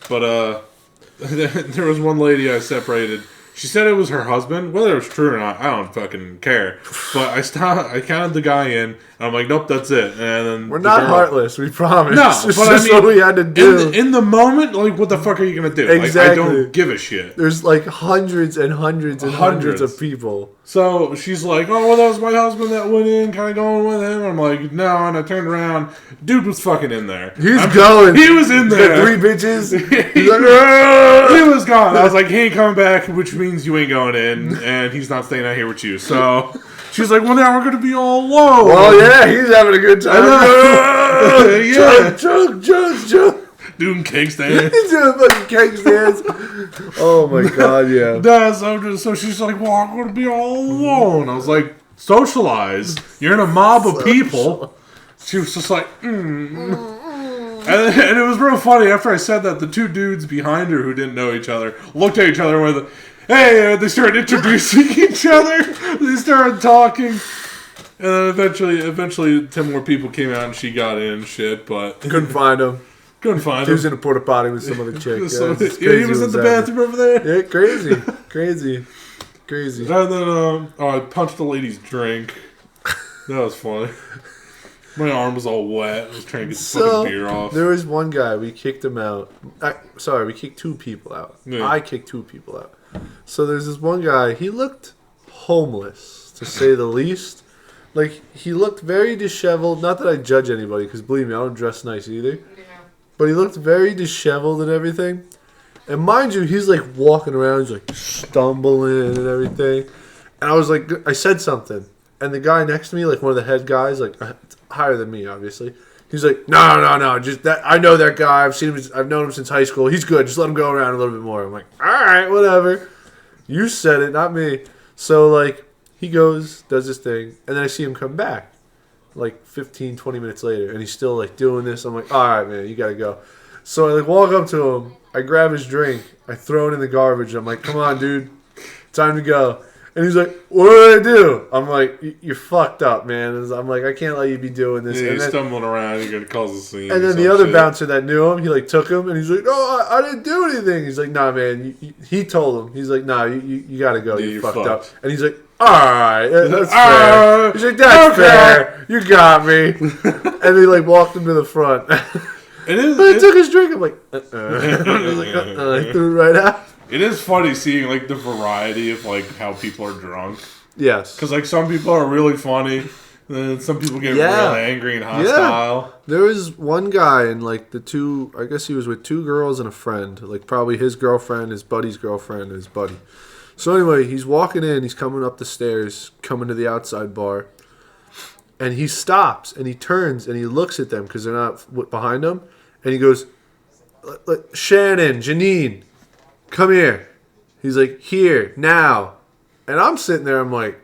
But there was one lady I separated. She said it was her husband. Whether it was true or not, I don't fucking care. But I counted the guy in, and I'm like, nope, that's it. And then we're not heartless, we promise. No, it's but just what we had to do. In the moment, like, what the fuck are you gonna do? Exactly. Like, I don't give a shit. There's like hundreds and hundreds and hundreds of people. So she's like, oh, well, that was my husband that went in, kind of going with him. I'm like, no, and I turned around. Dude was fucking in there. He was in there. Three bitches. He's like, he was gone. I was like, he ain't coming back, which means you ain't going in, and he's not staying out here with you. So she's like, well, now we're going to be all alone. Well, yeah, he's having a good time. Drunk. Doing cake stands. He's doing fucking cake stands. Oh my god, yeah. So she's like, well, I'm going to be all alone. I was like, socialize. You're in a mob of people. She was just like, And it was real funny. After I said that, the two dudes behind her who didn't know each other looked at each other with, hey, they started introducing each other. They started talking. And then eventually 10 more people came out and she got in and shit, but... Couldn't find him. He was in a porta potty with some other chick. He was in the bathroom over there. Yeah, crazy. And then I punched the lady's drink. That was funny. My arm was all wet. I was trying to get the fucking beer off. There was one guy, we kicked him out. We kicked two people out. Yeah. I kicked two people out. So there's this one guy, he looked homeless, to say the least. Like, he looked very disheveled. Not that I judge anybody, because believe me, I don't dress nice either. Yeah. But he looked very disheveled and everything. And mind you, he's like walking around, he's like stumbling and everything. And I was like, I said something. And the guy next to me, like one of the head guys, like higher than me, obviously. He's like, no, just that. I know that guy. I've known him since high school. He's good. Just let him go around a little bit more. I'm like, all right, whatever. You said it, not me. So like, he goes, does his thing, and then I see him come back, like 15, 20 minutes later, and he's still like doing this. I'm like, all right, man, you gotta go. So I like walk up to him. I grab his drink. I throw it in the garbage. I'm like, come on, dude, time to go. And he's like, what did I do? I'm like, you're fucked up, man. And I'm like, I can't let you be doing this. Yeah, and he's then, stumbling around. You're gonna cause a scene. and then the other bouncer that knew him, he like took him, and he's like, no, I didn't do anything. He's like, nah, man. He told him. He's like, nah, you gotta go. Yeah, you're you're fucked up. fucked. And he's like, all right, that's fair. He's like, that's fair. You got me. And he like walked him to the front. It is. But he took his drink. I'm like, I was like, I threw it right out. It is funny seeing like the variety of like how people are drunk. Yes. Because like some people are really funny, then some people get real angry and hostile. There was one guy and like I guess he was with two girls and a friend, like probably his girlfriend, his buddy's girlfriend, and his buddy. So anyway, he's walking in, he's coming up the stairs, coming to the outside bar, and he stops and he turns and he looks at them because they're not behind him, and he goes, Shannon, Janine, come here. He's like, here, now. And I'm sitting there, I'm like,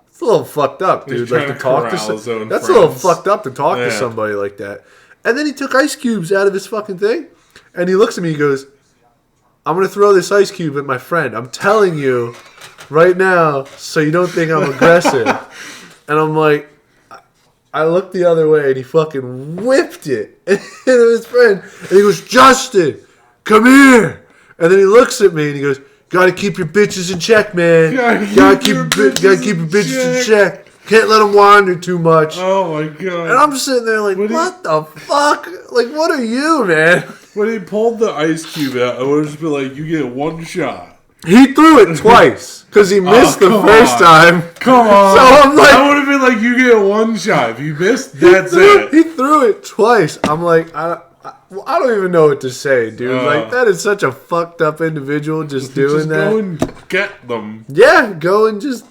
it's a little fucked up, dude. Like to talk to that's a little fucked up to talk to somebody like that. And then he took ice cubes out of his fucking thing, and he looks at me, he goes, I'm gonna throw this ice cube at my friend. I'm telling you right now, so you don't think I'm aggressive. And I'm like, I looked the other way, and he fucking whipped it at his friend, and he goes, Justin, come here. And then he looks at me and he goes, gotta keep your bitches in check, man. Gotta keep your bitches in check. Can't let them wander too much. Oh my god. And I'm sitting there like, what the fuck? Like, what are you, man? When he pulled the ice cube out, I would have just been like, you get one shot. He threw it twice because he missed the first time. Come on. So I'm like, I would have been like, you get one shot. If you missed, that's it. He threw it twice. I'm like, I don't even know what to say, dude. Like, that is such a fucked up individual just doing that. Go and get them. Yeah, go and just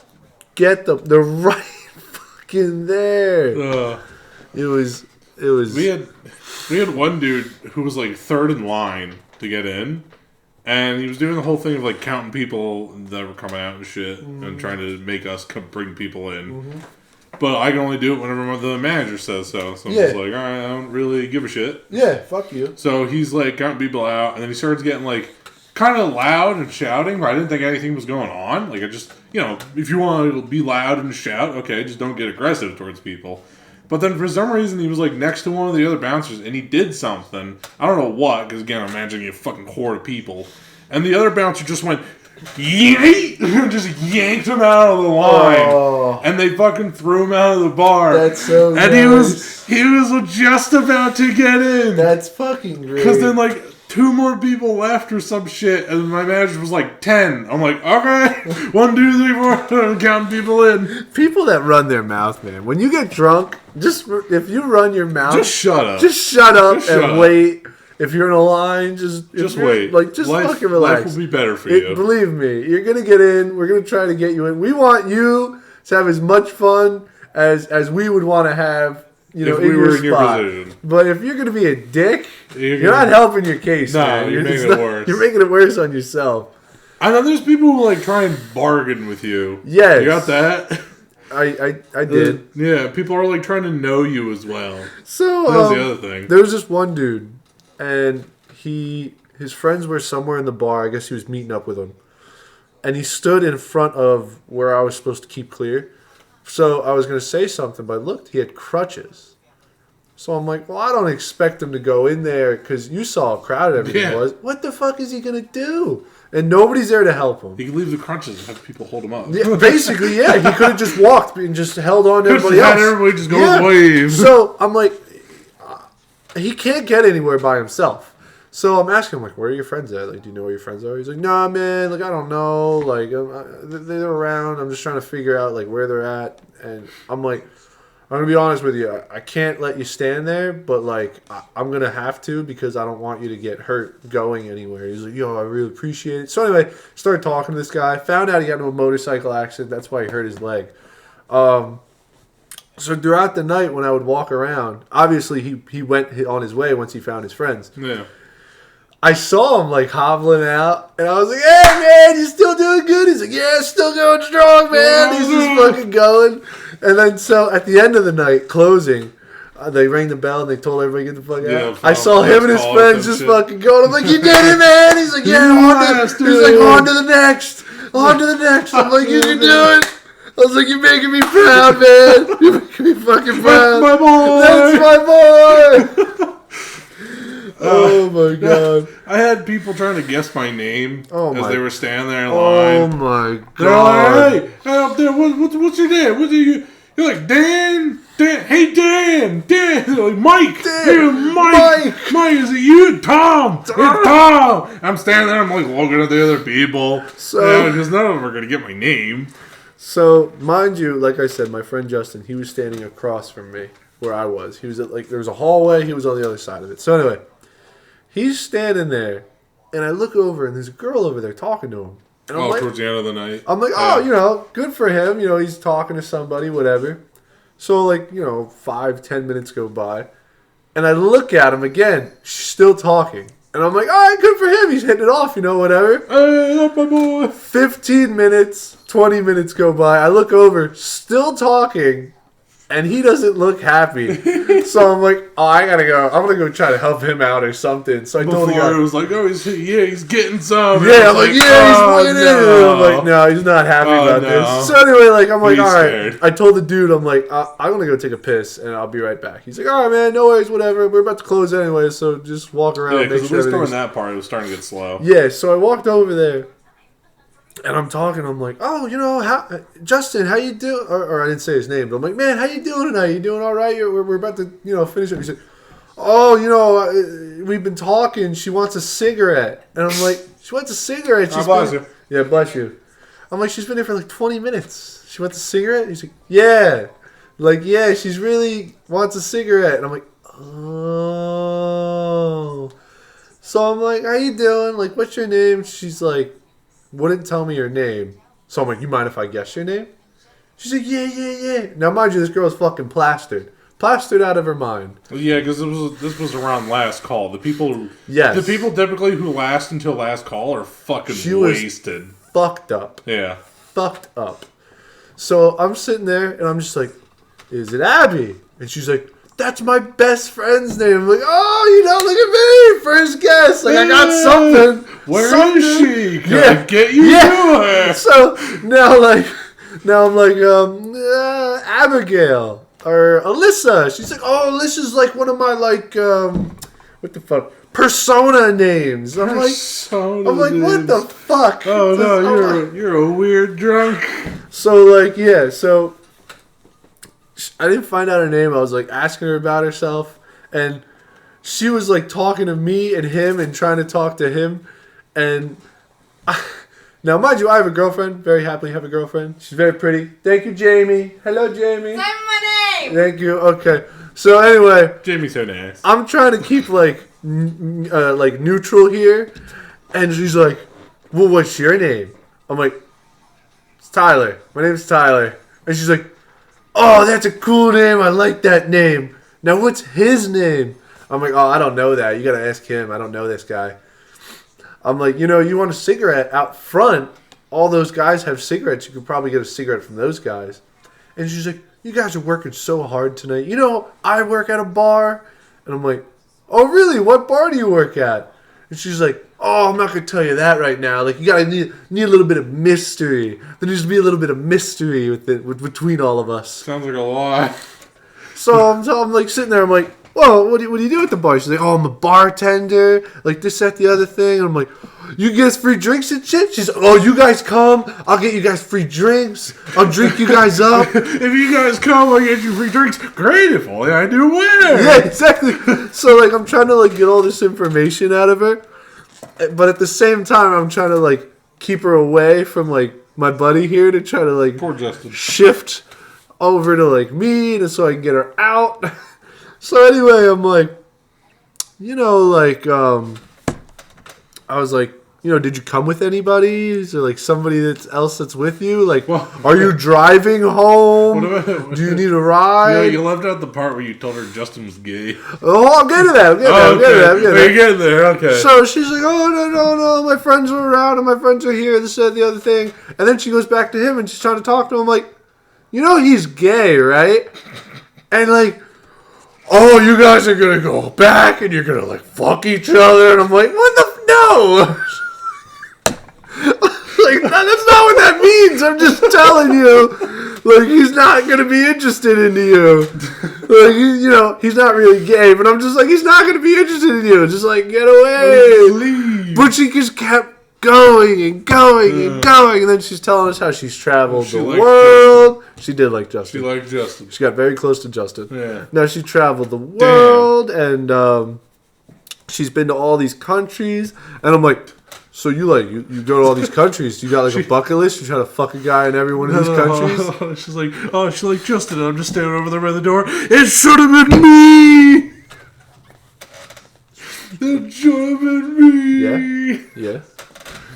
get them. They're right fucking there. It was. We had one dude who was like third in line to get in, and he was doing the whole thing of like counting people that were coming out and shit, and trying to make us bring people in. But I can only do it whenever the manager says so. So I'm just like, all right, I don't really give a shit. Yeah, fuck you. So he's like counting people out, and then he starts getting like kind of loud and shouting, but I didn't think anything was going on. Like, I just, if you want to be loud and shout, okay, just don't get aggressive towards people. But then for some reason, he was like next to one of the other bouncers, and he did something. I don't know what, because again, I'm imagining a fucking horde of people. And the other bouncer just went, yeet! Just yanked him out of the line. And they fucking threw him out of the bar. That's so And nice. he was just about to get in. That's fucking great. Because then like 2 more people left or some shit, and my manager was like 10. I'm like, okay, 1, 2, 3, 4, I'm counting people in. People that run their mouth, man. When you get drunk, if you run your mouth, Just shut up. Just shut up Just shut and up. wait. If you're in a line, just wait. Like, just fucking relax. Life will be better for you. Believe me, you're gonna get in. We're gonna try to get you in. We want you to have as much fun as we would want to have. If we were in your position. But if you're gonna be a dick, you're not helping your case. No, man. you're making it worse. You're making it worse on yourself. And then there's people who like try and bargain with you. Yes. You got that? I did. Yeah, people are like trying to know you as well. So that was the other thing. There was this one dude, and his friends were somewhere in the bar. I guess he was meeting up with them, and he stood in front of where I was supposed to keep clear. So I was going to say something, but I looked, he had crutches. So I'm like, well, I don't expect him to go in there because you saw how crowded everything was. What the fuck is he going to do? And nobody's there to help him. He could leave the crutches and have people hold him up. Yeah, basically, yeah. He could have just walked and just held on to everybody else. Everybody just go and wave. So I'm like, he can't get anywhere by himself. So I'm asking him, like, where are your friends at? Like, do you know where your friends are? He's like, nah, man. Like, I don't know. Like, they're around. I'm just trying to figure out, like, where they're at. And I'm like, I'm going to be honest with you. I can't let you stand there, but, like, I'm going to have to because I don't want you to get hurt going anywhere. He's like, yo, I really appreciate it. So anyway, started talking to this guy. Found out he got into a motorcycle accident. That's why he hurt his leg. So throughout the night when I would walk around, obviously he went on his way once he found his friends. Yeah. I saw him like hobbling out, and I was like, "Hey man, you still doing good?" He's like, "Yeah, still going strong, man." He's just fucking going. And then so at the end of the night, closing, they rang the bell and they told everybody to get the fuck out. I saw him and his friends just fucking going. I'm like, "You did it, man!" He's like, "Yeah, on to the next." On to the next. I'm like, you can do it. I was like, you're making me proud, man. You're making me fucking proud. That's my boy. That's my boy. Oh my god. I had people trying to guess my name as they were standing there in Oh line. my They're god. like, hey up there, what's your name? What are you? You're like, Dan, hey Dan. They're like, Mike, Dan, hey, Mike, is it you? Tom, it's Tom. I'm standing there, I'm like looking at the other people. Because none of them are going to get my name. So, mind you, like I said, my friend Justin, he was standing across from me where I was. He was at, there was a hallway, he was on the other side of it. So anyway, he's standing there, and I look over, and there's a girl over there talking to him. And I'm Towards the end of the night. I'm like, good for him. He's talking to somebody, whatever. So, 5-10 minutes go by, and I look at him again. She's still talking. And I'm like, all right, good for him. He's hitting it off, whatever. Hey, that's my boy. 15 minutes, 20 minutes go by. I look over, still talking, and he doesn't look happy. So I'm like, oh, I gotta go. I'm gonna go try to help him out or something. So I told the guy. It was like, oh, he's getting some. Yeah, I'm like, he's winning. No. I'm like, no, he's not happy about this. So anyway, I'm like, all right. I told the dude, I'm like, I'm gonna go take a piss and I'll be right back. He's like, all right, man, no worries, whatever. We're about to close anyway, so just walk around. Yeah, and make because sure at least during everything's... that part, it was starting to get slow. Yeah, so I walked over there. And I'm talking, I'm like, oh, Justin, how you doing? Or I didn't say his name, but I'm like, man, how you doing tonight? You doing all right? We're about to, finish up. He said, oh, we've been talking. She wants a cigarette. And I'm like, she wants a cigarette? Bless you. Yeah, bless you. I'm like, she's been here for 20 minutes. She wants a cigarette? He's like, yeah. Yeah, she's really wants a cigarette. And I'm like, oh. So I'm like, how you doing? What's your name? She's like, wouldn't tell me your name. So I'm like, you mind if I guess your name? She's like, yeah. Now, mind you, this girl's fucking plastered out of her mind. Yeah, because this was around last call. The people typically who last until last call are fucking wasted. Fucked up. Yeah. Fucked up. So I'm sitting there, and I'm just like, is it Abby? And she's like, that's my best friend's name. I'm like, oh, look at me. First guess. I got something. Where is she? Can I get you to her? So now I'm like, Abigail or Alyssa. She's like, oh, Alyssa's one of my what the fuck? Persona names. I'm like, what the fuck? Oh no, you're a weird drunk. So so I didn't find out her name. I was asking her about herself, and she was talking to me and him and trying to talk to him. And now, mind you, I have a girlfriend. Very happily have a girlfriend. She's very pretty. Thank you, Jamie. Hello, Jamie. Say my name. Thank you. Okay. So anyway, Jamie's so nice. I'm trying to keep neutral here, and she's like, "Well, what's your name?" I'm like, "It's Tyler. My name's Tyler." And she's like, "Oh, that's a cool name. I like that name. Now, what's his name?" I'm like, "Oh, I don't know that. You gotta ask him. I don't know this guy." I'm like, you want a cigarette out front? All those guys have cigarettes. You could probably get a cigarette from those guys. And she's like, you guys are working so hard tonight. I work at a bar. And I'm like, oh, really? What bar do you work at? And she's like, oh, I'm not going to tell you that right now. You got to need a little bit of mystery. There needs to be a little bit of mystery between all of us. Sounds like a lie. So I'm sitting there. I'm like, whoa, what do you do at the bar? She's like, oh, I'm a bartender, this, that, the other thing. And I'm like, you get us free drinks and shit? She's like, oh, you guys come, I'll get you guys free drinks. I'll drink you guys up. If you guys come, I'll get you free drinks. Great, if only I do win. Yeah, exactly. So, I'm trying to, get all this information out of her. But at the same time, I'm trying to, keep her away from, my buddy here to try to, Poor Justin. shift over to, me so I can get her out. So anyway, I'm like, I was like, did you come with anybody? Is there somebody else that's with you? Are you driving home? Do you need a ride? No, you left out the part where you told her Justin was gay. Oh, I'll get to that. You're getting there, okay. So she's like, oh, no, my friends are around and my friends are here, this, that, the other thing. And then she goes back to him and she's trying to talk to him. I'm like, he's gay, right? And oh, you guys are going to go back and you're going to, fuck each other. And I'm like, what the... No! like, that's not what that means. I'm just telling you, like, he's not gonna be interested in you. Like, he's not really gay, but I'm just like, he's not gonna be interested in you. Just like, get away. Leave. But she just kept going and going and going, and then she's telling us how she's traveled the world. She did like Justin. She liked Justin. She got very close to Justin. Yeah. Now she traveled the world, and she's been to all these countries, and I'm like, so you go to all these countries? You got like a bucket list? You try to fuck a guy in every one of these countries? She's like, she's like, Justin, and I'm just standing over there by the door. It should have been me. It should have been me. Yeah.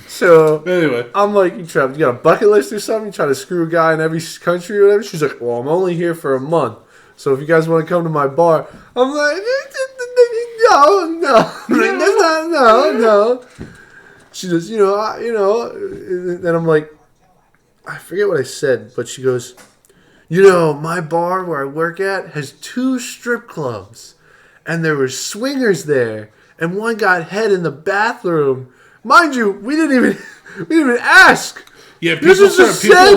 So anyway, I'm like, you got a bucket list or something? You try to screw a guy in every country or whatever? She's like, well, I'm only here for a month, so if you guys want to come to my bar, I'm like, no. She goes, and I'm like, I forget what I said, but she goes, my bar where I work at has 2 strip clubs, and there were swingers there, and one got head in the bathroom. Mind you, we didn't even ask. Yeah, people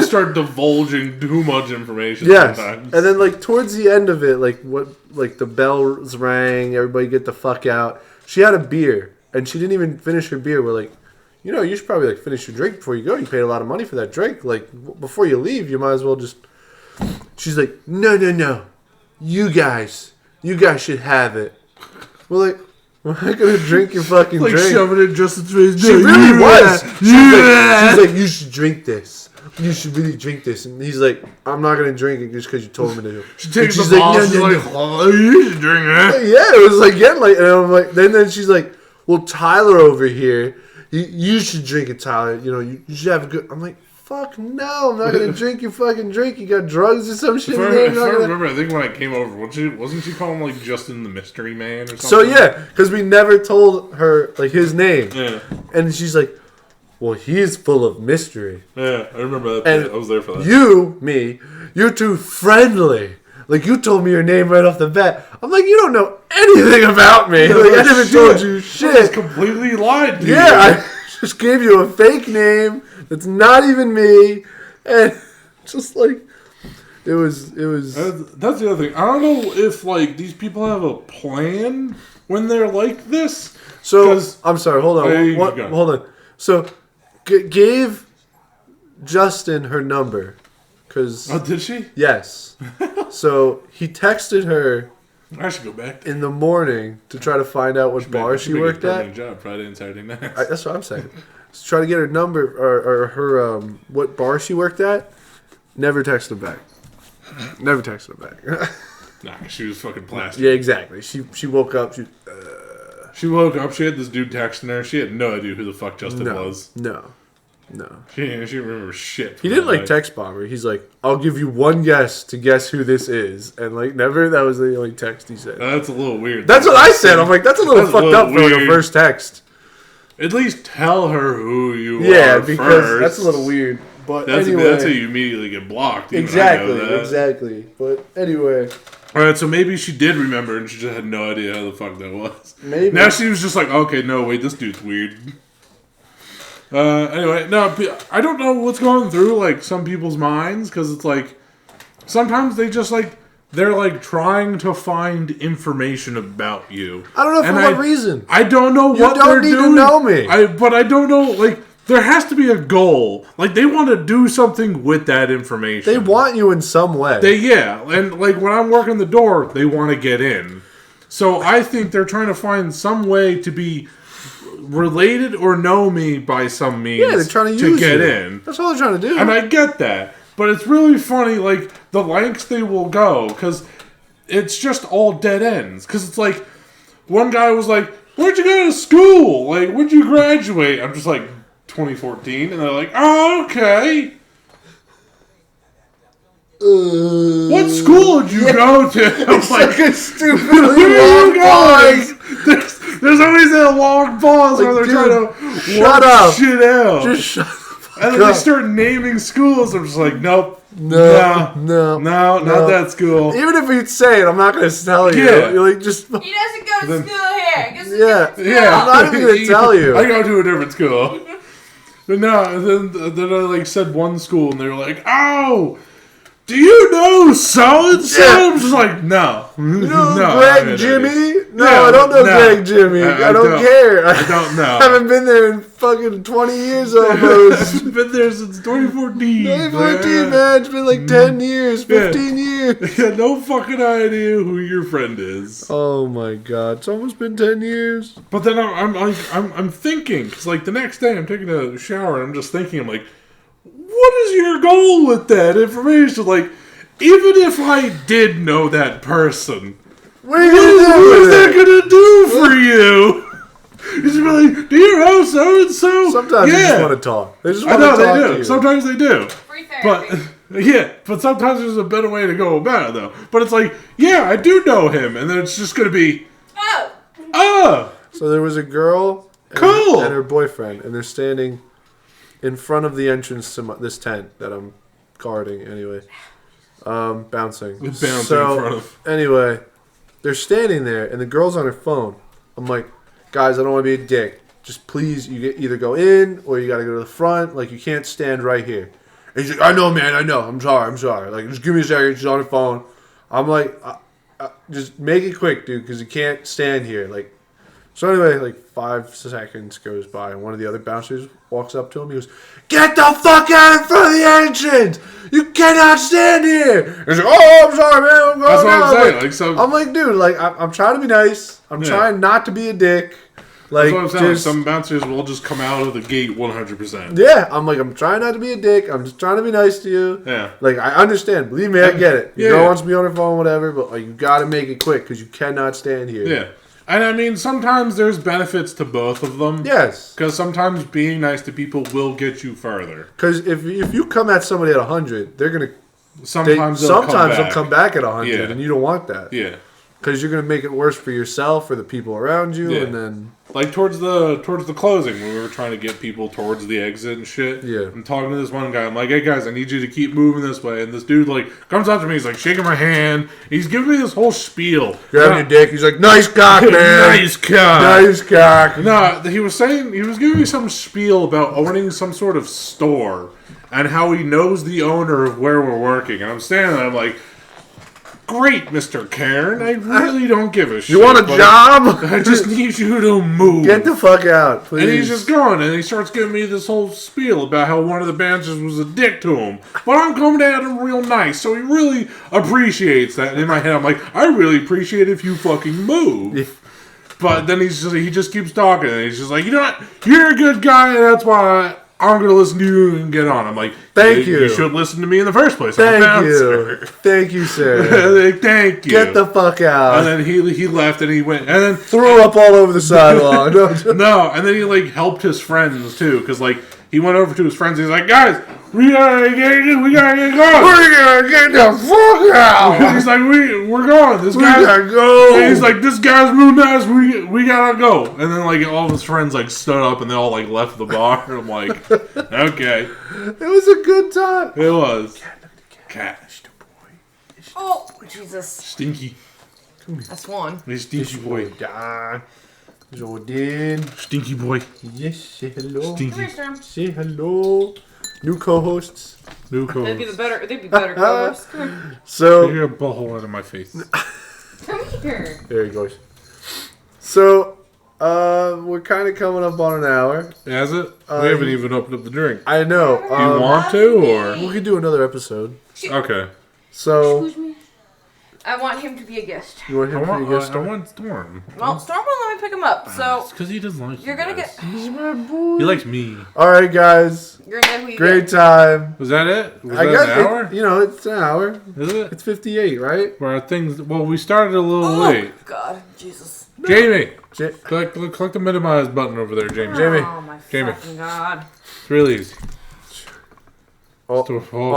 start divulging too much information sometimes. And then like towards the end of it, like the bells rang, everybody get the fuck out. She had a beer, and she didn't even finish her beer. We're like, you should probably like finish your drink before you go. You paid a lot of money for that drink. Like before you leave, you might as well just. She's like, no, you guys should have it. We're like, we're not gonna drink your fucking like drink. Shoving it just into his She really was. She's like, you should drink this. You should really drink this. And he's like, I'm not gonna drink it just because you told me to. She takes the ball. She's like, oh, you should drink it. Yeah, it was like getting like, and I'm like, then she's like, well, Tyler over here, you should drink it, Tyler. You should have a good. I'm like, fuck no, I'm not gonna drink your fucking drink. You got drugs or some shit. If I remember, I think when I came over, wasn't she calling like Justin the Mystery Man or something? So yeah, because we never told her like his name. Yeah. And she's like, well, he's full of mystery. Yeah, I remember that. And I was there for that. You're too friendly. Like, you told me your name right off the bat. I'm like, you don't know anything about me. Like, I never told you shit. I just completely lied to you. Yeah, I just gave you a fake name that's not even me. And just like, it was. That's the other thing. I don't know if, like, these people have a plan when they're like this. So, I'm sorry, hold on. Hold on. So, gave Justin her number. Oh, did she? Yes. So he texted her. I should go back in the morning to try to find out what bar she worked at. Job Friday and Saturday nights. That's what I'm saying. So try to get her number or her what bar she worked at. Never texted him back. Never texted him back. Nah, she was fucking plastic. Yeah, exactly. She woke up. She woke up. She had this dude texting her. She had no idea who the fuck Justin was. No. She didn't remember shit. He didn't like text bomb her. He's like, I'll give you one guess to guess who this is. And like, never, that was the only text he said. That's a little weird. That's what I said. I'm like, that's a little fucked up for like a first text. At least tell her who you are. Yeah, because that's a little weird. But that's how you immediately get blocked. Exactly. But anyway. Alright, so maybe she did remember and she just had no idea how the fuck that was. Maybe. Now she was just like, okay, no, wait, this dude's weird. Anyway, no, I don't know what's going through, like, some people's minds, because it's like, sometimes they just, like, they're, like, trying to find information about you. I don't know for what reason. I don't know what they're doing. You don't need to know me. But I don't know, like, there has to be a goal. Like, they want to do something with that information. They want you in some way. And, like, when I'm working the door, they want to get in. So I think they're trying to find some way to be related or know me by some means. Yeah, they're trying to use get you. in. That's all they're trying to do. And I get that. But it's really funny, like, the lengths they will go, because it's just all dead ends. Because it's like, one guy was like, where'd you go to school? Like, when'd you graduate? I'm just like, 2014. And they're like, oh, okay. What school did you go to? It's like a stupidly long pause. There's always that long pause where they're trying to shut up. Shit out. Just shut the fuck and then they start naming schools. I'm just like, nope. No, not that school. Even if you'd say it, I'm not going to tell you. Yeah. You're like, just. He doesn't go to school here. He goes to yeah. school. I'm not even going to tell you. I go to a different school. But no, and then I like said one school, and they were like, "Oh, do you know so and so?" Yeah. I'm just like, "No, You know no, Greg Jimmy? No, Yeah, I don't know no. Greg Jimmy. I don't care. I don't know. I haven't been there in fucking 20 years almost. I've been there since 2014. 2014, man. It's been like 10 years, 15 years. Yeah, no fucking idea who your friend is. Oh my god, it's almost been 10 years. But then I'm thinking, because like the next day I'm taking a shower and I'm just thinking, I'm like, what is your goal with that information? Like, even if I did know that person, What are you gonna do what is with that it? gonna do for you? You just be like, do you know so and so? Sometimes they just want to talk. They just I want know to talk they to do. you. Sometimes they do. Free therapy. But yeah, but sometimes there's a better way to go about it though. But it's like, yeah, I do know him, and then it's just gonna be, Oh! So there was a girl and, Cool. and her boyfriend, and they're standing in front of the entrance to this tent that I'm guarding anyway. Bouncing. Bouncing in front of. Anyway, they're standing there, and the girl's on her phone. I'm like, guys, I don't want to be a dick. Just please, you either go in or you got to go to the front. Like, you can't stand right here. And he's like, I know, man, I know. I'm sorry. Like, just give me a second. She's on her phone. I'm like, just make it quick, dude, because you can't stand here. Like, so anyway, like 5 seconds goes by, and one of the other bouncers walks up to him. He goes, "Get the fuck out in front of the entrance! You cannot stand here!" He's like, "Oh, I'm sorry, man. I'm going That's what now." I'm saying. Like, Like, so I'm like, dude, like, I'm trying to be nice. I'm Yeah. trying not to be a dick. Like, that's what I'm saying. just, Some bouncers will just come out of the gate 100%. yeah, I'm like, I'm trying not to be a dick. I'm just trying to be nice to you. Yeah. Like, I understand. Believe me, I get it. Your Yeah. girl wants to be on her phone, whatever, but like, you got to make it quick because you cannot stand here. Yeah. And I mean, sometimes there's benefits to both of them. Yes. Because sometimes being nice to people will get you further. Because if you come at somebody at 100, they're gonna. Sometimes They'll come back at 100, Yeah. and you don't want that. Yeah. Because you're gonna make it worse for yourself or the people around you, Yeah. and then Like towards the closing when we were trying to get people towards the exit and shit. Yeah. I'm talking to this one guy. I'm like, "Hey guys, I need you to keep moving this way." And this dude like comes up to me. He's like shaking my hand. He's giving me this whole spiel. grabbing your dick. He's like, "Nice cock, man. Nice cock. Nice cock." No, he was giving me some spiel about owning some sort of store and how he knows the owner of where we're working. And I'm standing there, I'm like, great, Mr. Karen. I really don't give a shit. You want a but job? I just need you to move. Get the fuck out, please. And he's just going, and he starts giving me this whole spiel about how one of the bouncers was a dick to him. But I'm coming at him real nice, so he really appreciates that. And in my head, I'm like, I really appreciate if you fucking move. Yeah. But then he just keeps talking, and he's just like, you know what? You're a good guy, and that's why I'm going to listen to you and get on. I'm like, Thank you. You should listen to me in the first place. I'm a Thank bouncer. you. Thank you, sir. Like, thank you. Get the fuck out. And then he left, and he went, and then Threw up all over the sidewalk. no, and then he like helped his friends too, because like he went over to his friends. He's like, guys, we gotta get going. We're gonna get the fuck out. He's like, we're going. This We guy. gotta go. He's like, this guy's real nice. We gotta go. And then like all of his friends like stood up and they all like left the bar. And I'm like, okay, It was a good time. it was cat Oh, Jesus. stinky. That's one. He's stinky boy. Don. Jordan. Stinky boy. Yes, say hello. Come Stinky. here, Sam. Say hello. New co-hosts. New They'd be coat. better co-hosts. Come here. So, You're a butthole out of my face. Come here. there he goes. So, we're kind of coming up on an hour. Has it? We haven't even opened up the drink. I know. Do you want to, or We could do another episode. okay? So, Excuse me. I want him to be a guest. you want him to be a guest I star? want Storm. Well, Storm won't let me pick him up, so It's because he doesn't like you're gonna get. He's my boy. He likes me. All right, guys. You're gonna get who you Great get. time. Was that it? Was I that guess an hour? it's an hour. Is it? It's 58, right? Where things? Well, we started a little Oh late. God, Jesus. Jamie, Ja- click the minimize button over there, Jamie. Jamie. Oh my Jamie. fucking God. It's really easy. Oh, Oh,